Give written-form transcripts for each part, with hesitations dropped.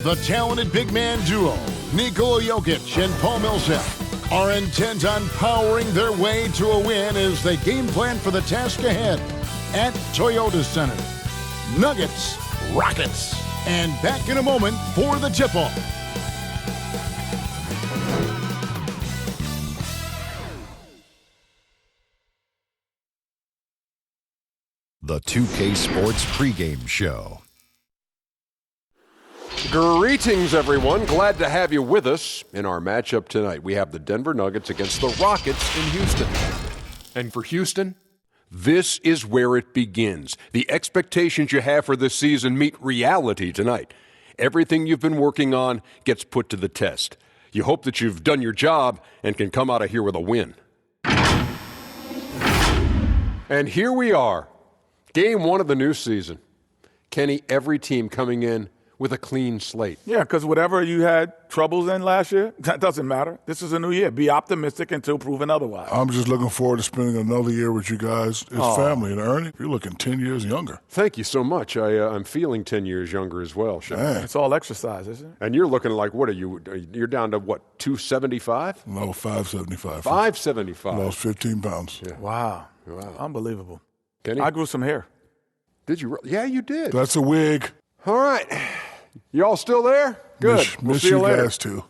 The talented big man duo, Nikola Jokic and Paul Millsap, are intent on powering their way to a win as they game plan for the task ahead at Toyota Center. Nuggets, Rockets, and back in a moment for the tip-off. The 2K Sports pregame show. Greetings, everyone. Glad to have you with us in our matchup tonight. We have the Denver Nuggets against the Rockets in Houston. And for Houston, this is where it begins. The expectations you have for this season meet reality tonight. Everything you've been working on gets put to the test. You hope that you've done your job and can come out of here with a win. And here we are, game one of the new season. Kenny, every team coming in with a clean slate. Yeah, because whatever you had troubles in last year, that doesn't matter. This is a new year. Be optimistic until proven otherwise. I'm just looking forward to spending another year with you guys as family. And Ernie, you're looking 10 years younger. Thank you so much. I'm feeling 10 years younger as well, Shaq. It's all exercise, isn't it? And you're looking like, what are you? You're down to what, 275? No, 575. 575. Lost 15 pounds. Yeah. Wow. Unbelievable. Kenny? I grew some hair. Did you? Yeah, you did. That's a wig. All right. You all still there? Good. We'll Miss see you you later. guys too.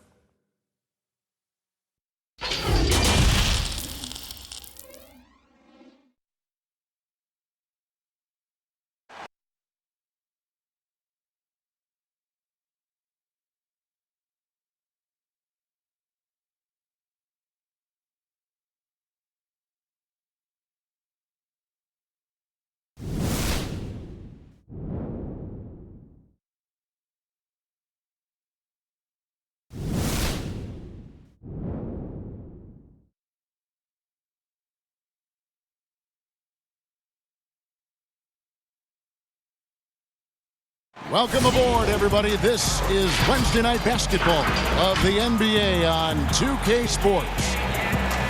Welcome aboard, everybody. This is Wednesday Night Basketball of the NBA on 2K Sports.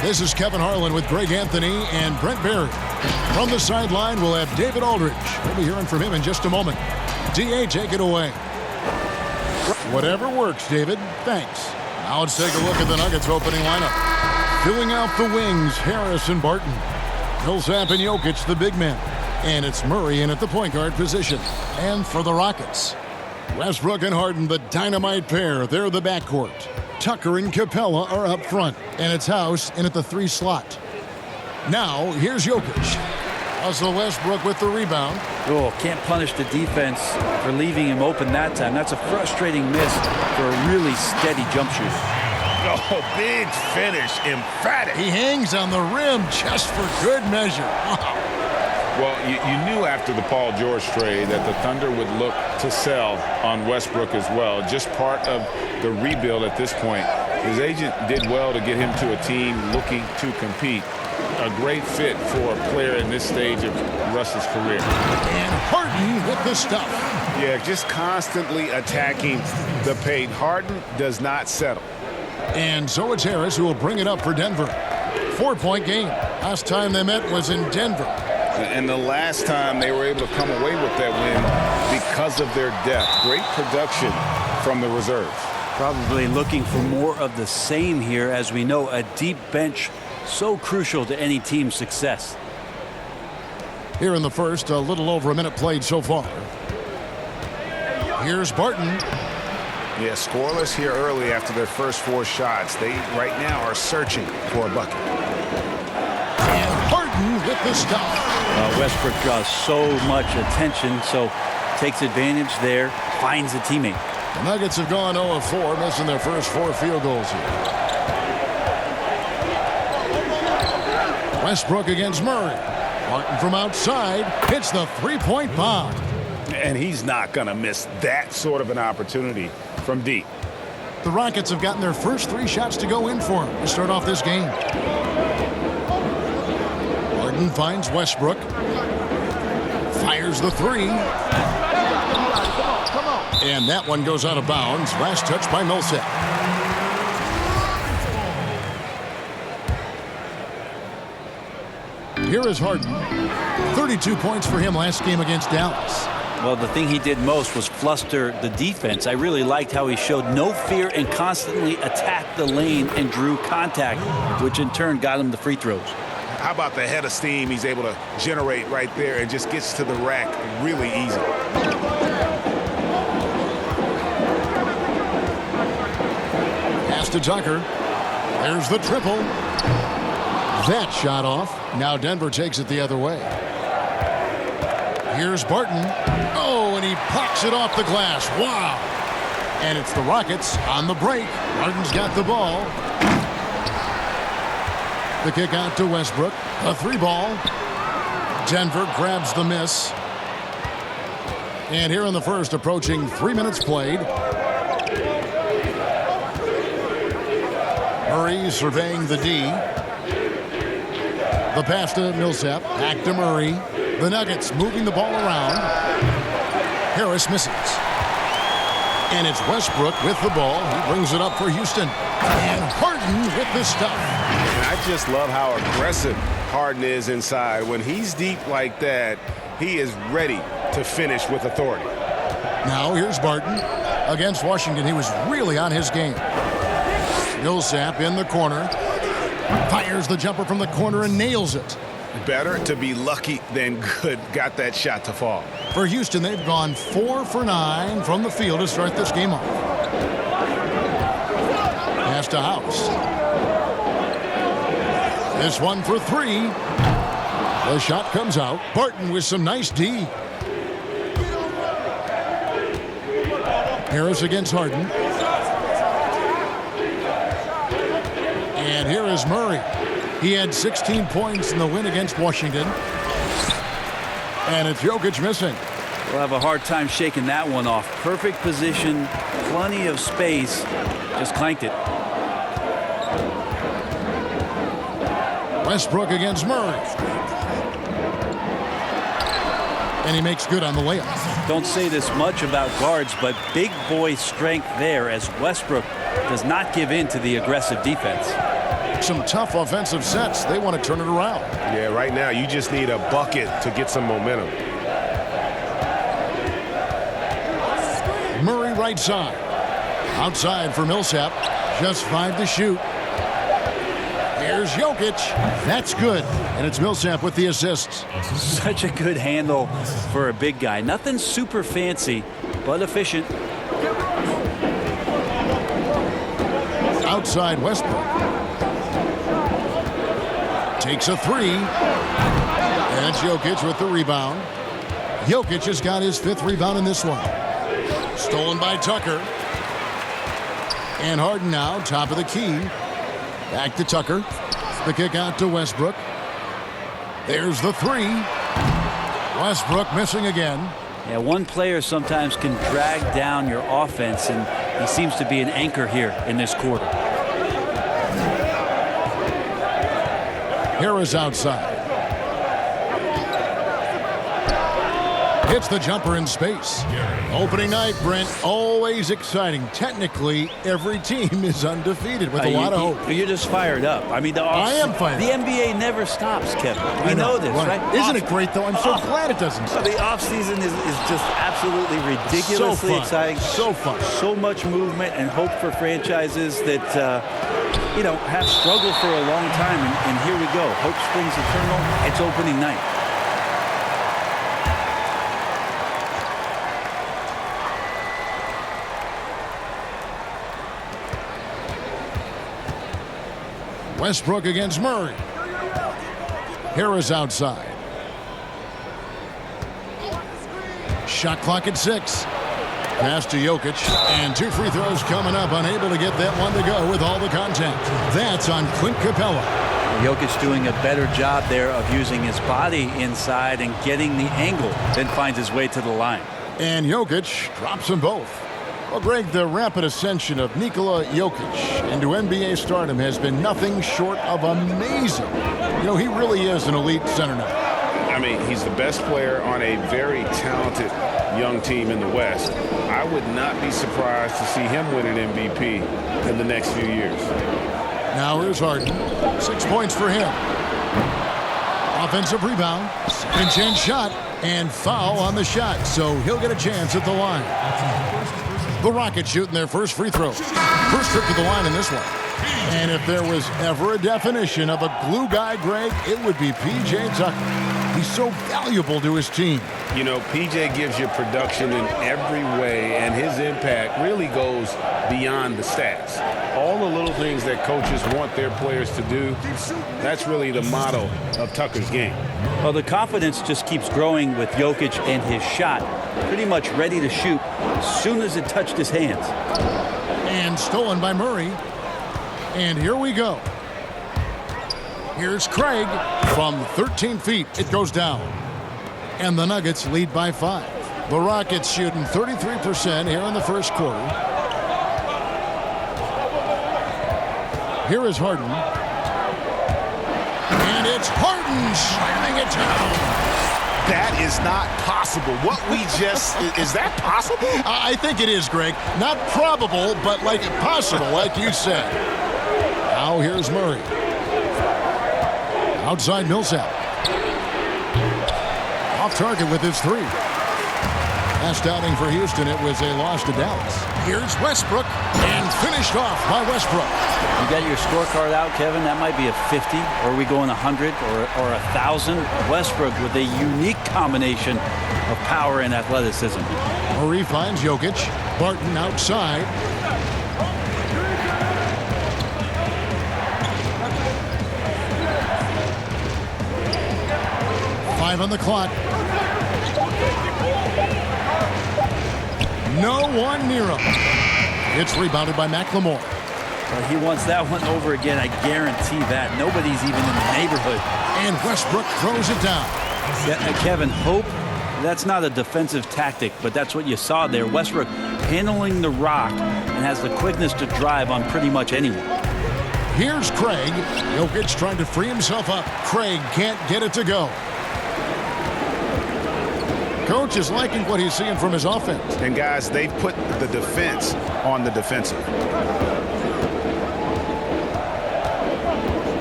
This is Kevin Harlan with Greg Anthony and Brent Barry. From the sideline, we'll have David Aldridge. We'll be hearing from him in just a moment. DA, take it away. Whatever works, David. Thanks. Now let's take a look at the Nuggets opening lineup. Filling out the wings, Harris and Barton. Millsap and Jokic, the big men. And it's Murray in at the point guard position. And for the Rockets, Westbrook and Harden, the dynamite pair. They're the backcourt. Tucker and Capella are up front. And it's House in at the 3 slot. Now, here's Jokic. Russell Westbrook with the rebound. Oh, can't punish the defense for leaving him open that time. That's a frustrating miss for a really steady jump shooter. Oh, big finish. Emphatic. He hangs on the rim just for good measure. Wow. Well, you knew after the Paul George trade that the Thunder would look to sell on Westbrook as well. Just part of the rebuild at this point. His agent did well to get him to a team looking to compete. A great fit for a player in this stage of Russ's career. And Harden with the stuff. Yeah, just constantly attacking the paint. Harden does not settle. And so it's Harris who will bring it up for Denver. 4-point game. Last time they met was in Denver. And the last time they were able to come away with that win because of their depth. Great production from the reserves. Probably looking for more of the same here. As we know, a deep bench so crucial to any team's success. Here in the first, a little over a minute played so far. Here's Barton. Yeah, scoreless here early after their first 4 shots. They right now are searching for a bucket. And Harden with the stuff. Westbrook draws so much attention, so takes advantage there, finds a teammate. The Nuggets have gone 0 of 4, missing their first 4 field goals here. Westbrook against Murray. Martin from outside hits the 3-point bomb. And he's not going to miss that sort of an opportunity from deep. The Rockets have gotten their first 3 shots to go in for him to start off this game. Harden finds Westbrook. Fires the 3. And that one goes out of bounds. Last touch by Millsap. Here is Harden. 32 points for him last game against Dallas. Well, the thing he did most was fluster the defense. I really liked how he showed no fear and constantly attacked the lane and drew contact, which in turn got him the free throws. How about the head of steam he's able to generate right there and just gets to the rack really easy. Pass to Tucker. There's the triple. That shot off. Now Denver takes it the other way. Here's Barton. Oh, and he pops it off the glass. Wow. And it's the Rockets on the break. Barton's got the ball. The kick out to Westbrook. A 3-ball. Denver grabs the miss. And here in the first, approaching 3 minutes played. Murray surveying the D. The pass to Millsap. Back to Murray. The Nuggets moving the ball around. Harris misses. And it's Westbrook with the ball. He brings it up for Houston. And Harden with the stuff. I just love how aggressive Harden is inside. When he's deep like that, he is ready to finish with authority. Now here's Barton. Against Washington, he was really on his game. Millsap in the corner. Fires the jumper from the corner and nails it. Better to be lucky than good. Got that shot to fall. For Houston, they've gone 4 for 9 from the field to start this game off. Pass to House. This one for 3. The shot comes out. Barton with some nice D. Harris against Harden. And here is Murray. He had 16 points in the win against Washington. And it's Jokic missing. We'll have a hard time shaking that one off. Perfect position, plenty of space. Just clanked it. Westbrook against Murray. And he makes good on the layup. Don't say this much about guards, but big boy strength there as Westbrook does not give in to the aggressive defense. Some tough offensive sets. They want to turn it around. Yeah, right now you just need a bucket to get some momentum. Murray right side. Outside for Millsap. Just 5 to shoot. Here's Jokic. That's good. And it's Millsap with the assists. Such a good handle for a big guy. Nothing super fancy, but efficient. Outside Westbrook. Takes a 3. And Jokic with the rebound. Jokic has got his 5th rebound in this one. Stolen by Tucker. And Harden now, top of the key. Back to Tucker. The kick out to Westbrook. There's the 3. Westbrook missing again. Yeah, one player sometimes can drag down your offense, and he seems to be an anchor here in this quarter. Harris outside. Hits the jumper in space. Opening night, Brent, always exciting. Technically, every team is undefeated with a lot of hope. You're just fired up. I mean, I am fired up. The NBA never stops, Kevin. We know this, right? Isn't it great, though? I'm so glad it doesn't stop. The offseason is just absolutely ridiculously exciting. So fun. So much movement and hope for franchises that, have struggled for a long time. And here we go. Hope springs eternal. It's opening night. Westbrook against Murray. Harris outside. Shot clock at 6. Pass to Jokic. And 2 free throws coming up. Unable to get that one to go with all the contact. That's on Clint Capella. Jokic doing a better job there of using his body inside and getting the angle, then finds his way to the line. And Jokic drops them both. Well, Greg, the rapid ascension of Nikola Jokic into NBA stardom has been nothing short of amazing. He really is an elite center now. I mean, he's the best player on a very talented young team in the West. I would not be surprised to see him win an MVP in the next few years. Now here's Harden. 6 points for him. Offensive rebound. Second chance shot. And foul on the shot, so he'll get a chance at the line. The Rockets shooting their first free throw. First trip to the line in this one. And if there was ever a definition of a glue guy, Greg, it would be P.J. Tucker. He's so valuable to his team. You know, PJ gives you production in every way, and his impact really goes beyond the stats. All the little things that coaches want their players to do, that's really the motto of Tucker's game. Well, the confidence just keeps growing with Jokic and his shot. Pretty much ready to shoot as soon as it touched his hands. And stolen by Murray. And here we go. Here's Craig from 13 feet. It goes down. And the Nuggets lead by 5. The Rockets shooting 33% here in the first quarter. Here is Harden. And it's Harden slamming it down. That is not possible. What we just, is that possible? I think it is, Greg. Not probable, but like possible, like you said. Now here's Murray. Outside Millsap. Off target with his 3. Last outing for Houston, it was a loss to Dallas. Here's Westbrook, and finished off by Westbrook. You got your scorecard out, Kevin. That might be a 50, or are we going 100 or 1,000? Westbrook with a unique combination of power and athleticism. Murray finds Jokic. Barton outside. On the clock. No one near him. It's rebounded by McLemore. Well, he wants that one over again. I guarantee that. Nobody's even in the neighborhood. And Westbrook throws it down. Yeah, Kevin, hope that's not a defensive tactic, but that's what you saw there. Westbrook handling the rock and has the quickness to drive on pretty much anyone. Here's Craig. Jokic trying to free himself up. Craig can't get it to go. Coach is liking what he's seeing from his offense. And guys, they've put the defense on the defensive.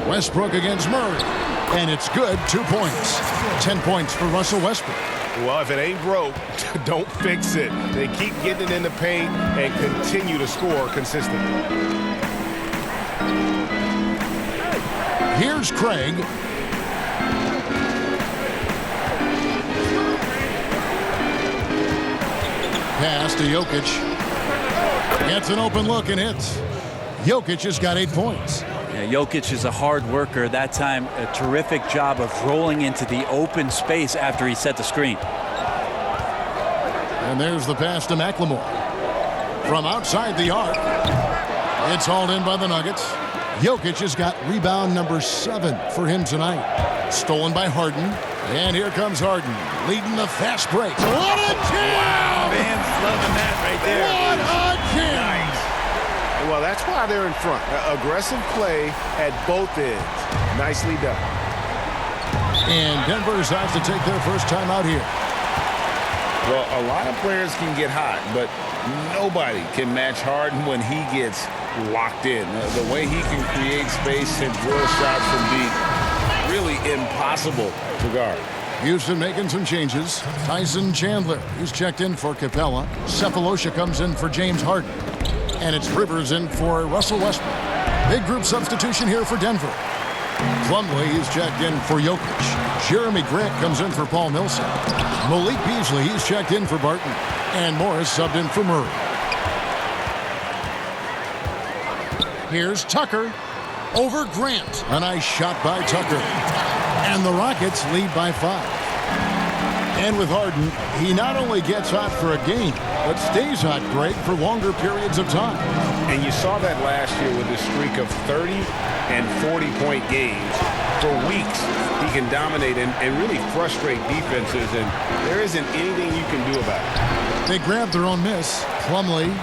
Westbrook against Murray. And it's good. 2 points. 10 points for Russell Westbrook. Well, if it ain't broke, don't fix it. They keep getting it in the paint and continue to score consistently. Here's Craig. Pass to Jokic. Gets an open look and hits. Jokic has got 8 points. Yeah, Jokic is a hard worker. That time, a terrific job of rolling into the open space after he set the screen. And there's the pass to McLemore. From outside the arc. It's hauled in by the Nuggets. Jokic has got rebound number 7 for him tonight. Stolen by Harden. And here comes Harden, leading the fast break. What a jam! Wow, fans loving that right there. What a jam! Nice. Well, that's why they're in front. Aggressive play at both ends. Nicely done. And Denver's out to take their first time out here. Well, a lot of players can get hot, but nobody can match Harden when he gets locked in. The way he can create space and drill shots from deep, really impossible to guard. Houston making some changes. Tyson Chandler, he's checked in for Capella. Cephalosha comes in for James Harden. And it's Rivers in for Russell Westbrook. Big group substitution here for Denver. Plumlee is checked in for Jokic. Jeremy Grant comes in for Paul Millsap. Malik Beasley, he's checked in for Barton. And Morris subbed in for Murray. Here's Tucker over Grant. A nice shot by Tucker. And the Rockets lead by 5. And with Harden, he not only gets hot for a game, but stays hot, Greg, for longer periods of time. And you saw that last year with his streak of 30 and 40-point games. For weeks, he can dominate and really frustrate defenses, and there isn't anything you can do about it. They grab their own miss. Plumlee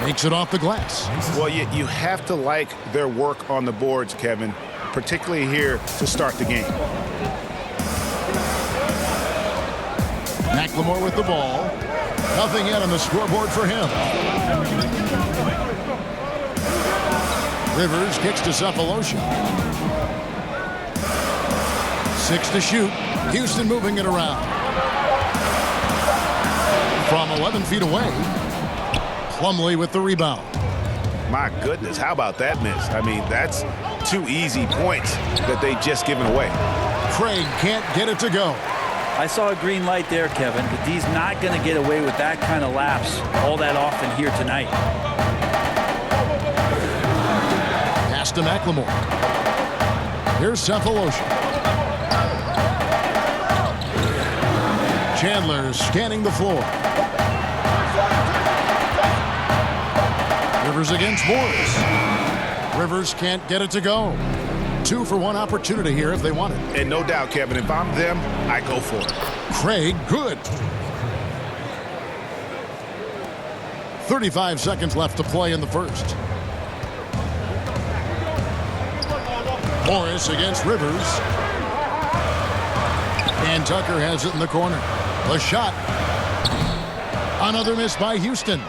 makes it off the glass. Well, you have to like their work on the boards, Kevin, particularly here to start the game. McLemore with the ball. Nothing yet on the scoreboard for him. Rivers kicks to Cephalosha. 6 to shoot. Houston moving it around. from 11 feet away. Plumlee with the rebound. My goodness, how about that miss? I mean, that's 2 easy points that they just given away. Craig can't get it to go. I saw a green light there, Kevin, but he's not going to get away with that kind of lapse all that often here tonight. Pass to McLemore. Here's Cephalosha. Chandler scanning the floor. Rivers against Morris. Rivers can't get it to go. 2-for-1 opportunity here if they want it. And no doubt, Kevin, if I'm them, I go for it. Craig, good. 35 seconds left to play in the first. Morris against Rivers. And Tucker has it in the corner. A shot. Another miss by Houston.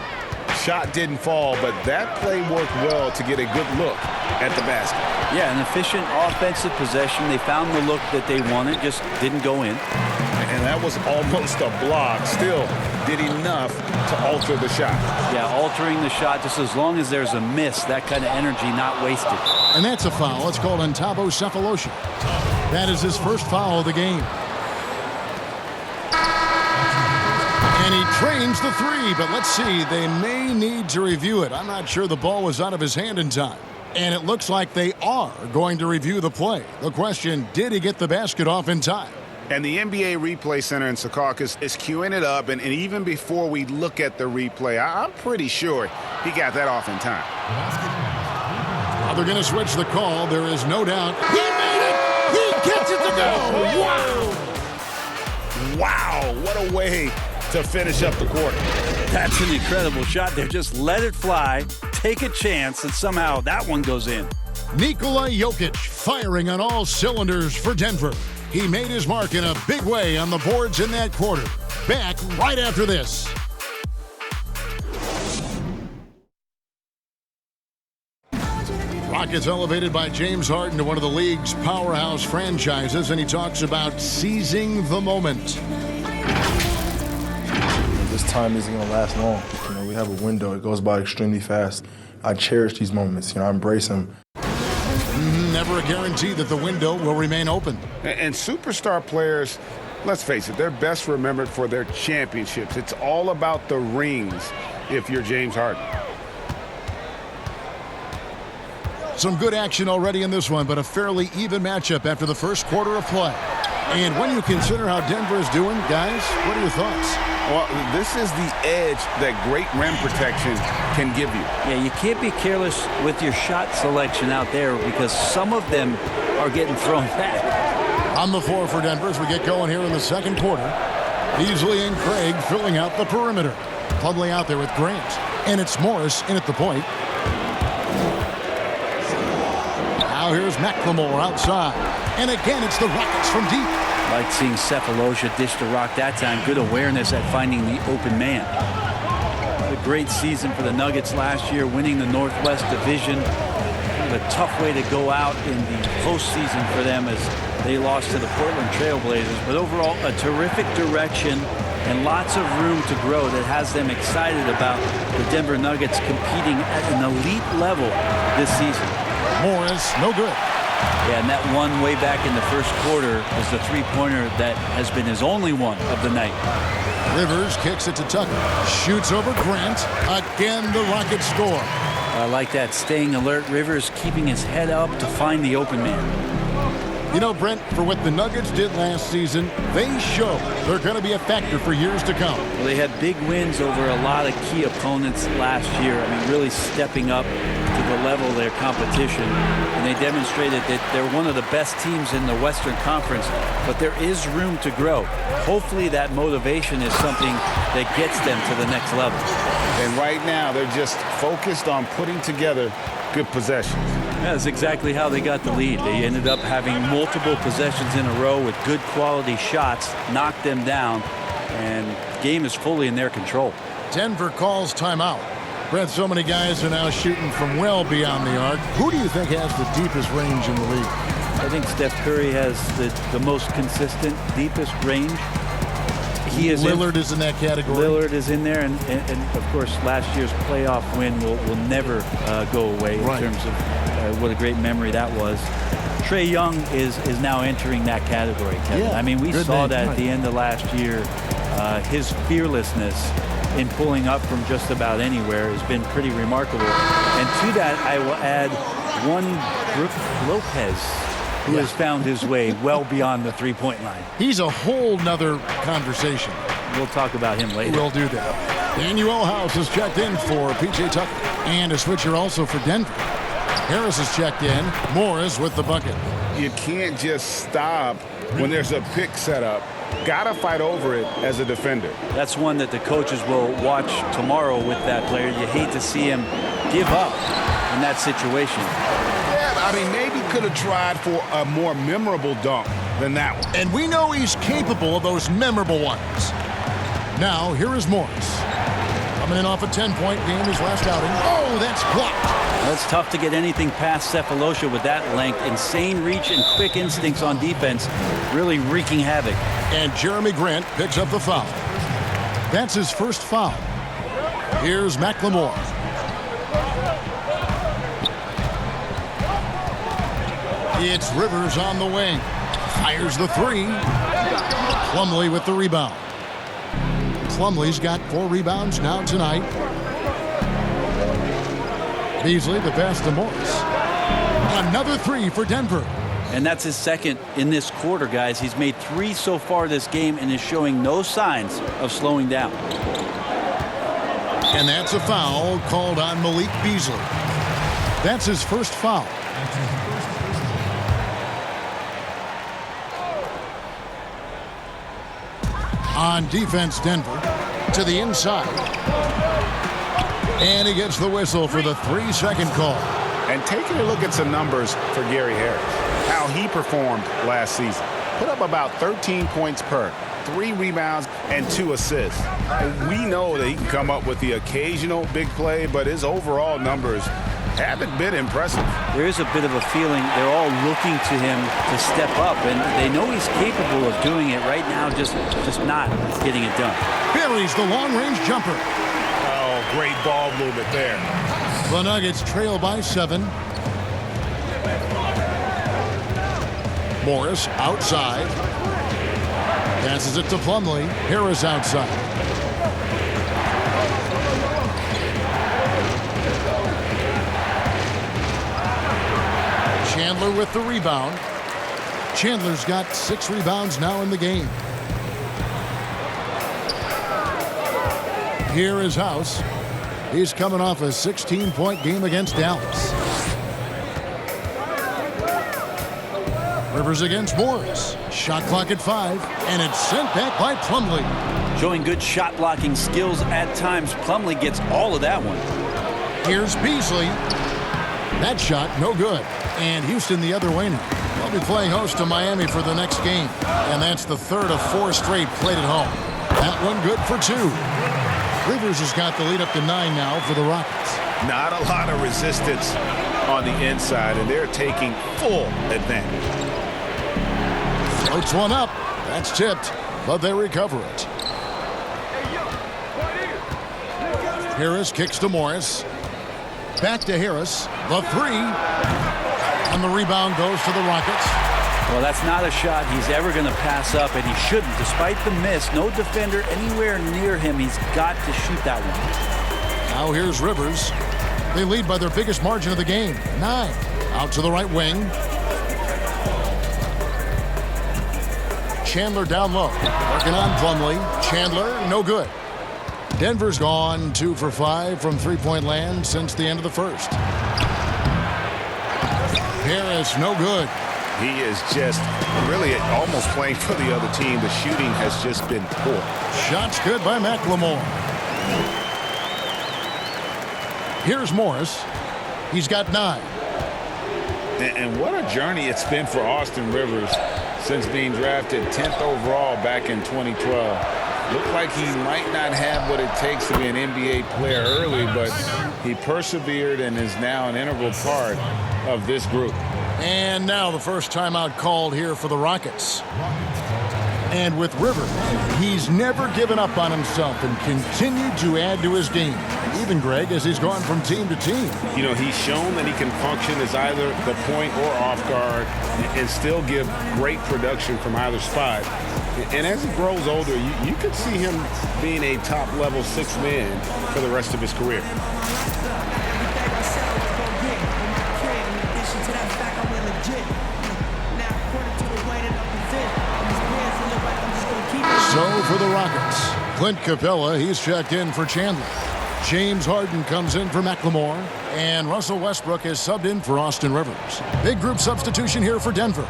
Shot didn't fall, but that play worked well to get a good look at the basket. Yeah, an efficient offensive possession. They found the look that they wanted, just didn't go in. And that was almost a block. Still did enough to alter the shot. Yeah, altering the shot just as long as there's a miss, that kind of energy not wasted. And that's a foul. It's called on Thabo Cephalosha. That is his first foul of the game. And he trains the 3, but let's see. They may need to review it. I'm not sure the ball was out of his hand in time. And it looks like they are going to review the play. The question, did he get the basket off in time? And the NBA Replay Center in Secaucus is queuing it up. And even before we look at the replay, I'm pretty sure he got that off in time. Well, they're going to switch the call. There is no doubt. He made it! He gets it to go! Wow! Wow, what a way to finish up the quarter. That's an incredible shot there. Just let it fly, take a chance, and somehow that one goes in. Nikola Jokic firing on all cylinders for Denver. He made his mark in a big way on the boards in that quarter. Back right after this. Rockets elevated by James Harden to one of the league's powerhouse franchises, and he talks about seizing the moment. This time isn't going to last long. You know, we have a window. It goes by extremely fast. I cherish these moments. You know, I embrace them. Never a guarantee that the window will remain open. And superstar players, let's face it, they're best remembered for their championships. It's all about the rings if you're James Harden. Some good action already in this one, but a fairly even matchup after the first quarter of play. And when you consider how Denver is doing, guys, what are your thoughts? Well, this is the edge that great rim protection can give you. Yeah, you can't be careless with your shot selection out there because some of them are getting thrown back. On the floor for Denver as we get going here in the second quarter. Beasley and Craig filling out the perimeter. Plumlee out there with Grant. And it's Morris in at the point. Now here's McLemore outside. And again, it's the Rockets from deep. Like seeing Cephalosha dish the rock that time. Good awareness at finding the open man. A great season for the Nuggets last year, winning the Northwest Division. Kind of a tough way to go out in the postseason for them as they lost to the Portland Trailblazers. But overall, a terrific direction and lots of room to grow that has them excited about the Denver Nuggets competing at an elite level this season. Morris, no good. Yeah, and that one way back in the first quarter was the three-pointer that has been his only one of the night. Rivers kicks it to Tucker. Shoots over Grant. Again, the Rockets score. I like that, staying alert. Rivers keeping his head up to find the open man. You know, Brent, for what the Nuggets did last season, they show they're going to be a factor for years to come. Well, they had big wins over a lot of key opponents last year. I mean, really stepping up to the level of their competition. And they demonstrated that they're one of the best teams in the Western Conference, but there is room to grow. Hopefully that motivation is something that gets them to the next level. And right now, they're just focused on putting together good possessions. That's exactly how they got the lead. They ended up having multiple possessions in a row with good quality shots, knocked them down, and the game is fully in their control. Denver calls timeout. Brent, so many guys are now shooting from well beyond the arc. Who do you think has the deepest range in the league? I think Steph Curry has the most consistent, deepest range. He is. Lillard is in that category. Lillard is in there, and of course, last year's playoff win will never go away in terms of what a great memory that was. Trae Young is now entering that category, Kevin. Yeah, I mean, we saw that at the end of last year. His fearlessness in pulling up from just about anywhere has been pretty remarkable. And to that, I will add one Brook Lopez, who has found his way well beyond the three-point line. He's a whole nother conversation. We'll talk about him later. We'll do that. Daniel House has checked in for P.J. Tucker. And a switcher also for Denver. Harris has checked in. Morris with the bucket. You can't just stop when there's a pick set up. Gotta fight over it as a defender. That's one that the coaches will watch tomorrow with that player. You hate to see him give up in that situation. Yeah, I mean, maybe could have tried for a more memorable dunk than that one. And we know he's capable of those memorable ones. Now, here is Morris. Coming in off a 10-point game, his last outing. Oh, that's blocked. Well, it's tough to get anything past Cephalosha with that length. Insane reach and quick instincts on defense, really wreaking havoc. And Jeremy Grant picks up the foul. That's his first foul. Here's McLemore. It's Rivers on the wing. Fires the three. Plumlee with the rebound. Plumlee's got 4 rebounds now tonight. Beasley the pass to Morris. Another 3 for Denver. And that's his second in this quarter, guys. He's made 3 so far this game and is showing no signs of slowing down. And that's a foul called on Malik Beasley. That's his first foul. On defense, Denver to the inside. And he gets the whistle for the 3-second call. And taking a look at some numbers for Gary Harris, how he performed last season. Put up about 13 points per, 3 rebounds, and 2 assists. And we know that he can come up with the occasional big play, but his overall numbers haven't been impressive. There is a bit of a feeling they're all looking to him to step up, and they know he's capable of doing it right now, just not getting it done. Buries the long-range jumper. Oh, great ball movement there. The Nuggets trail by 7. Morris outside. Passes it to Plumlee. Harris outside. Chandler with the rebound. Chandler's got 6 rebounds now in the game. Here is House. He's coming off a 16-point game against Dallas. Rivers against Morris. Shot clock at 5, and it's sent back by Plumlee. Showing good shot blocking skills at times. Plumlee gets all of that one. Here's Beasley. That shot, no good. And Houston the other way now. They'll be playing host to Miami for the next game. And that's the 3rd of 4 straight played at home. That one good for 2. Rivers has got the lead up to 9 now for the Rockets. Not a lot of resistance on the inside, and they're taking full advantage. Floats one up. That's tipped, but they recover it. Harris kicks to Morris. Back to Harris. The 3. And the rebound goes to the Rockets. Well, that's not a shot he's ever going to pass up, and he shouldn't. Despite the miss, no defender anywhere near him. He's got to shoot that one. Now here's Rivers. They lead by their biggest margin of the game, 9. Out to the right wing. Chandler down low. Working on Plumlee. Chandler, no good. Denver's gone 2 for 5 from three-point land since the end of the first. Harris, no good. He is just really almost playing for the other team. The shooting has just been poor. Shots good by McLemore. Here's Morris. He's got 9. And what a journey it's been for Austin Rivers since being drafted 10th overall back in 2012. Looked like he might not have what it takes to be an NBA player early, but he persevered and is now an integral part of this group. And now the first timeout called here for the Rockets. And with Rivers, he's never given up on himself and continued to add to his game. Even, Greg, as he's gone from team to team. You know, he's shown that he can function as either the point or off guard and still give great production from either spot. And as he grows older, you could see him being a top-level sixth man for the rest of his career. So for the Rockets, Clint Capella, he's checked in for Chandler. James Harden comes in for McLemore. And Russell Westbrook is subbed in for Austin Rivers. Big group substitution here for Denver.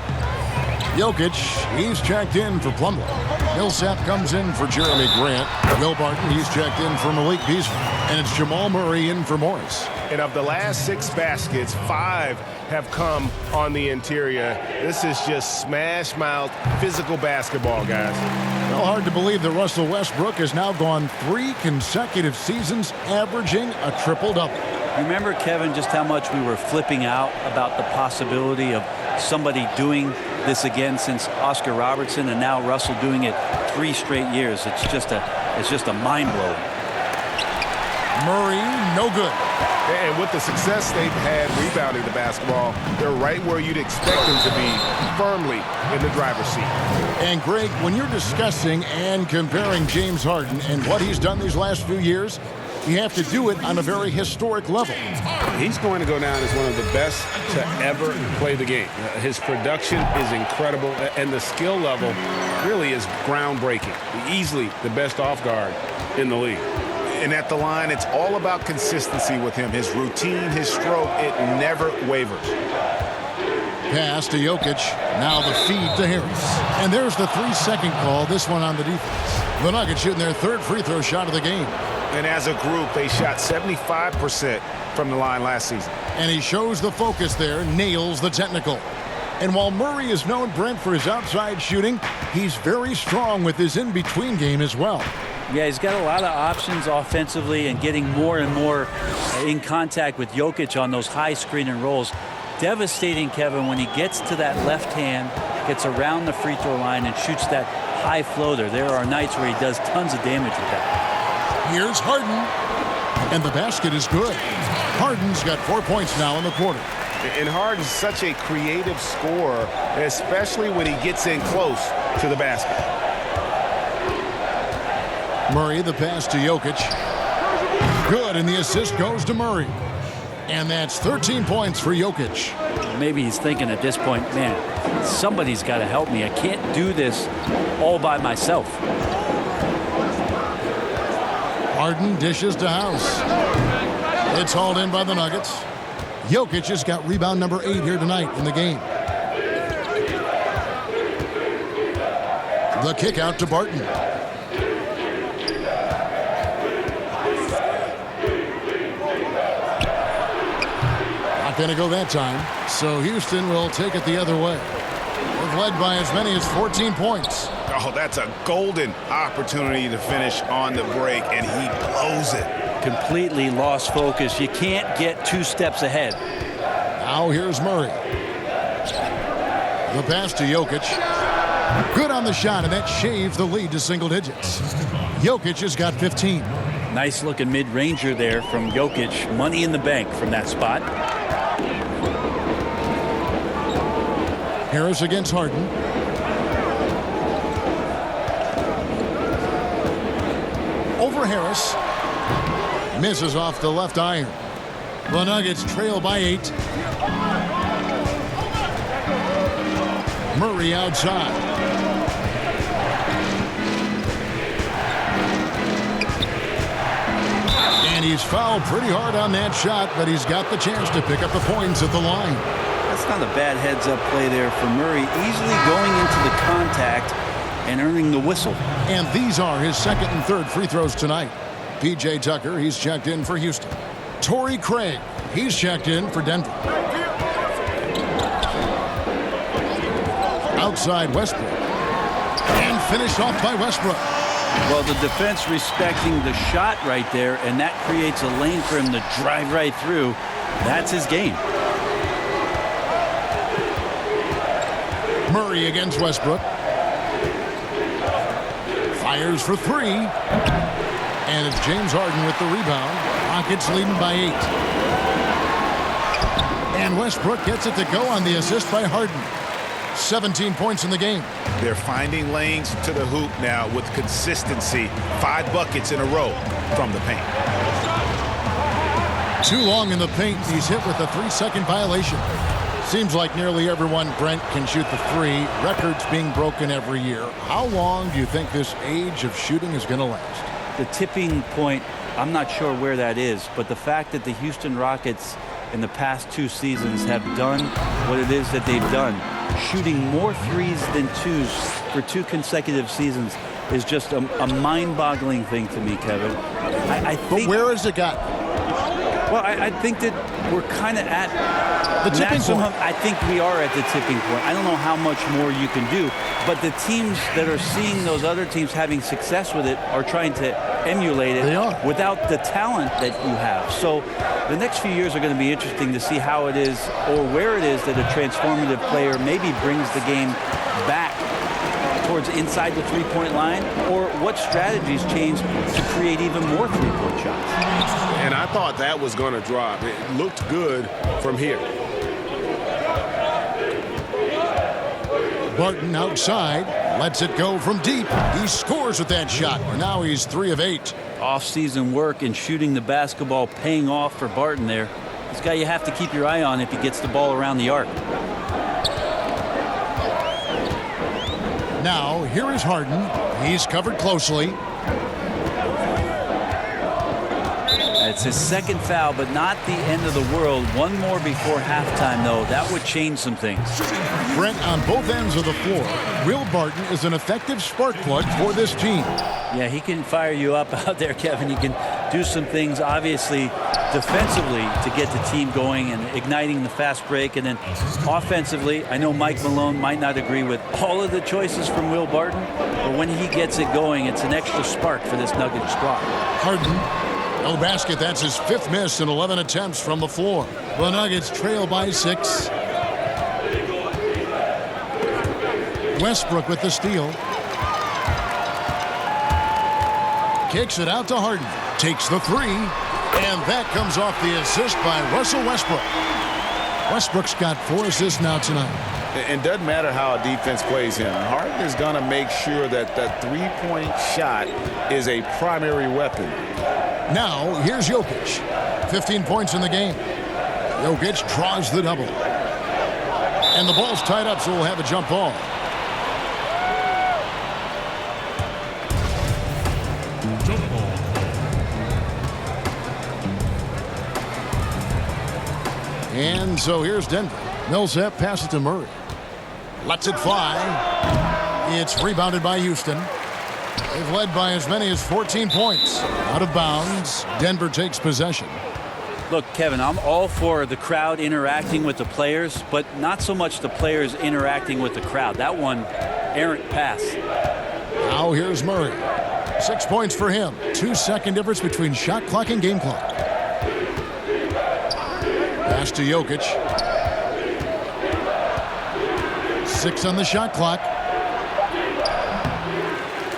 Jokic, he's checked in for Plumlee. Millsap comes in for Jeremy Grant. Will Barton, he's checked in for Malik Beasley. And it's Jamal Murray in for Morris. And of the last 6 baskets, 5 have come on the interior. This is just smash-mouth physical basketball, guys. Well, hard to believe that Russell Westbrook has now gone 3 consecutive seasons averaging a triple-double. Remember, Kevin, just how much we were flipping out about the possibility of somebody doing this again since Oscar Robertson, and now Russell doing it 3 straight years. It's just a mind-blowing. Murray, no good. And with the success they've had rebounding the basketball, they're right where you'd expect them to be, firmly in the driver's seat. And, Greg, when you're discussing and comparing James Harden and what he's done these last few years, you have to do it on a very historic level. He's going to go down as one of the best to ever play the game. His production is incredible, and the skill level really is groundbreaking. Easily the best off guard in the league. And at the line, it's all about consistency with him. His routine, his stroke, it never wavers. Pass to Jokic. Now the feed to Harris. And there's the 3-second call, this one on the defense. The Nuggets shooting their 3rd free throw shot of the game. And as a group, they shot 75% from the line last season. And he shows the focus there, nails the technical. And while Murray is known, Brent, for his outside shooting, he's very strong with his in-between game as well. Yeah, he's got a lot of options offensively and getting more and more in contact with Jokic on those high screen and rolls. Devastating, Kevin, when he gets to that left hand, gets around the free throw line and shoots that high floater. There are nights where he does tons of damage with that. Here's Harden. And the basket is good. Harden's got 4 points now in the quarter. And Harden's such a creative scorer, especially when he gets in close to the basket. Murray, the pass to Jokic. Good, and the assist goes to Murray. And that's 13 points for Jokic. Maybe he's thinking at this point, man, somebody's got to help me. I can't do this all by myself. Harden dishes to House. It's hauled in by the Nuggets. Jokic has got rebound number 8 here tonight in the game. The kick out to Barton. Not going to go that time. So Houston will take it the other way. They've led by as many as 14 points. Oh, that's a golden opportunity to finish on the break, and he blows it. Completely lost focus. You can't get 2 steps ahead. Now here's Murray. The pass to Jokic. Good on the shot, and that shaves the lead to single digits. Jokic has got 15. Nice looking mid-ranger there from Jokic. Money in the bank from that spot. Harris against Harden. Over Harris. Misses off the left iron. The Nuggets trail by 8. Murray outside. And he's fouled pretty hard on that shot, but he's got the chance to pick up the points at the line. That's not a bad heads-up play there for Murray. Easily going into the contact and earning the whistle. And these are his 2nd and 3rd free throws tonight. P.J. Tucker, he's checked in for Houston. Torrey Craig, he's checked in for Denver. Outside Westbrook. And finished off by Westbrook. Well, the defense respecting the shot right there, and that creates a lane for him to drive right through. That's his game. Murray against Westbrook. Fires for three. And it's James Harden with the rebound. Rockets leading by 8. And Westbrook gets it to go on the assist by Harden. 17 points in the game. They're finding lanes to the hoop now with consistency. 5 buckets in a row from the paint. Too long in the paint. He's hit with a 3-second violation. Seems like nearly everyone, Brent, can shoot the three. Records being broken every year. How long do you think this age of shooting is going to last? The tipping point, I'm not sure where that is, but the fact that the Houston Rockets in the past 2 seasons have done what it is that they've done, shooting more threes than twos for 2 consecutive seasons, is just a mind-boggling thing to me, Kevin. I think, but where has it gotten? Well, I think that we're kind of at the tipping point. I think we are at the tipping point. I don't know how much more you can do, but the teams that are seeing those other teams having success with it are trying to emulate it without the talent that you have. So the next few years are going to be interesting to see how it is or where it is that a transformative player maybe brings the game back towards inside the three-point line, or what strategies change to create even more three-point shots. And I thought that was going to drop. It looked good from here. Barton outside, lets it go from deep. He scores with that shot. Now he's 3 of 8. Off-season work and shooting the basketball paying off for Barton there. This guy you have to keep your eye on if he gets the ball around the arc. Now, here is Harden. He's covered closely. It's his second foul, but not the end of the world. One more before halftime, though. That would change some things. Brent, on both ends of the floor, Will Barton is an effective spark plug for this team. Yeah, he can fire you up out there, Kevin. He can do some things, obviously, defensively to get the team going and igniting the fast break. And then offensively, I know Mike Malone might not agree with all of the choices from Will Barton, but when he gets it going, it's an extra spark for this Nuggets squad. Harden, no basket. That's his 5th miss in 11 attempts from the floor. The Nuggets trail by 6. Westbrook with the steal. Kicks it out to Harden. Takes the 3. And that comes off the assist by Russell Westbrook. Westbrook's got 4 assists now tonight. It doesn't matter how a defense plays him. Harden is going to make sure that that three-point shot is a primary weapon. Now, here's Jokic. 15 points in the game. Jokic draws the double. And the ball's tied up, so we'll have a jump ball. And so here's Denver. Millsap passes to Murray. Lets it fly. It's rebounded by Houston. They've led by as many as 14 points. Out of bounds. Denver takes possession. Look, Kevin, I'm all for the crowd interacting with the players, but not so much the players interacting with the crowd. That one, errant pass. Now here's Murray. 6 points for him. 2-second difference between shot clock and game clock. Pass to Jokic. 6 on the shot clock.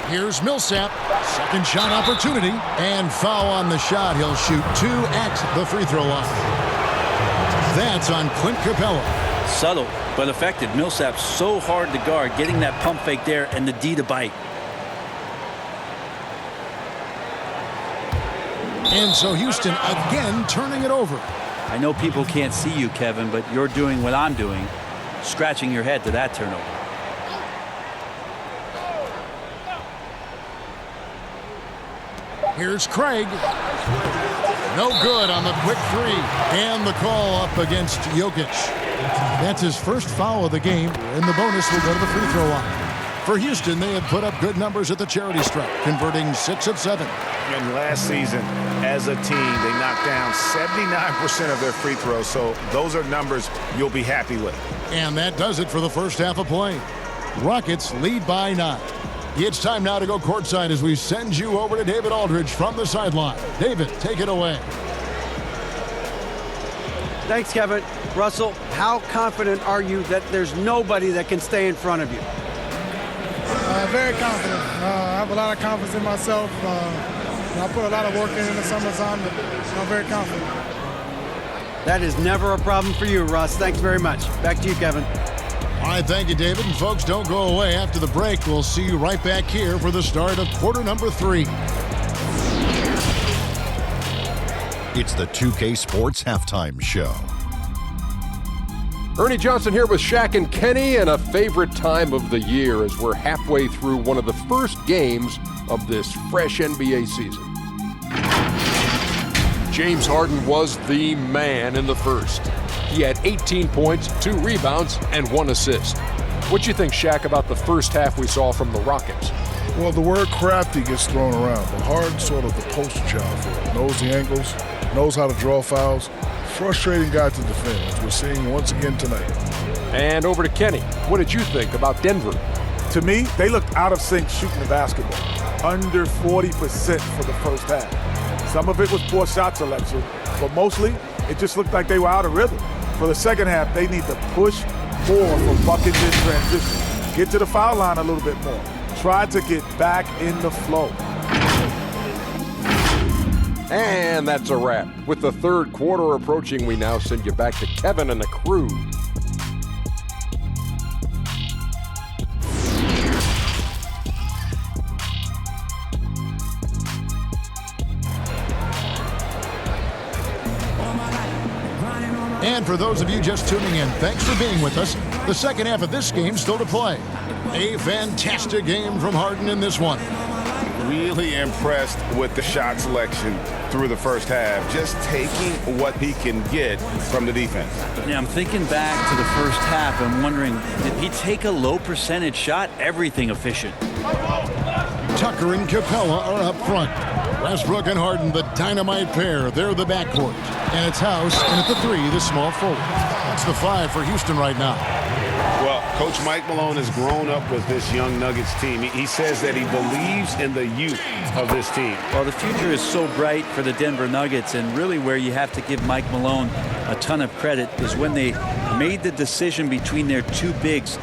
Here's Millsap. Second shot opportunity. And foul on the shot. He'll shoot 2 at the free throw line. That's on Clint Capella. Subtle, but effective. Millsap so hard to guard, getting that pump fake there and the D to bite. And so Houston again turning it over. I know people can't see you, Kevin, but you're doing what I'm doing, scratching your head to that turnover. Here's Craig. No good on the quick 3. And the call up against Jokic. That's his first foul of the game, and the bonus will go to the free throw line. For Houston, they had put up good numbers at the charity stripe, converting 6 of 7. And last season, as a team, they knocked down 79% of their free throws, so those are numbers you'll be happy with. And that does it for the first half of play. Rockets lead by 9. It's time now to go courtside as we send you over to David Aldridge from the sideline. David, take it away. Thanks, Kevin. Russell, how confident are you that there's nobody that can stay in front of you? Very confident. I have a lot of confidence in myself. I put a lot of work in the summertime, and I'm very confident. That is never a problem for you, Russ. Thanks very much. Back to you, Kevin. All right, thank you, David. And folks, don't go away. After the break, we'll see you right back here for the start of quarter number 3. It's the 2K Sports Halftime Show. Ernie Johnson here with Shaq and Kenny, and a favorite time of the year as we're halfway through one of the first games of this fresh NBA season. James Harden was the man in the first. He had 18 points, 2 rebounds, and 1 assist. What do you think, Shaq, about the first half we saw from the Rockets? Well, the word crafty gets thrown around, but Harden's sort of the poster child for it. Knows the angles, knows how to draw fouls. Frustrating guy to defend, as we're seeing once again tonight. And over to Kenny. What did you think about Denver? To me, they looked out of sync shooting the basketball. Under 40% for the first half. Some of it was poor shot selection, but mostly it just looked like they were out of rhythm. For the second half, they need to push more for buckets in transition. Get to the foul line a little bit more. Try to get back in the flow. And that's a wrap. With the third quarter approaching, we now send you back to Kevin and the crew. And for those of you just tuning in, thanks for being with us. The second half of this game still to play. A fantastic game from Harden in this one. Really impressed with the shot selection through the first half, just taking what he can get from the defense. Yeah, I'm thinking back to the first half and wondering, did he take a low percentage shot? Everything efficient. Tucker and Capella are up front. Westbrook and Harden, the dynamite pair. They're the backcourt. And it's House, and at the 3, the small forward. That's the 5 for Houston right now. Well, Coach Mike Malone has grown up with this young Nuggets team. He says that he believes in the youth of this team. Well, the future is so bright for the Denver Nuggets, and really where you have to give Mike Malone a ton of credit is when they made the decision between their 2 bigs,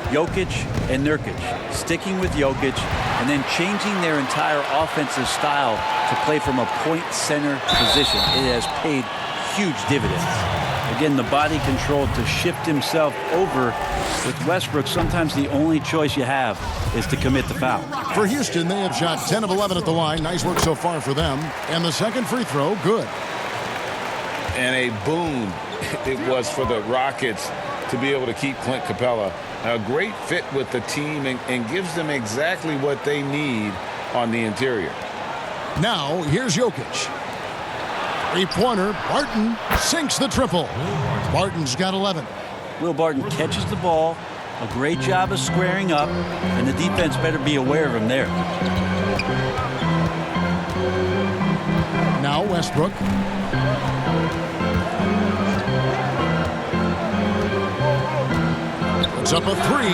Jokic and Nurkic, sticking with Jokic and then changing their entire offensive style to play from a point center position. It has paid huge dividends. Again, the body control to shift himself over. With Westbrook, sometimes the only choice you have is to commit the foul. For Houston, they have shot 10 of 11 at the line. Nice work so far for them. And the second free throw, good. And a boon it was for the Rockets to be able to keep Clint Capella. A great fit with the team and gives them exactly what they need on the interior. Now, here's Jokic. Three-pointer, Barton sinks the triple. Barton's got 11. Will Barton catches the ball. A great job of squaring up, and the defense better be aware of him there. Now Westbrook. It's up a 3.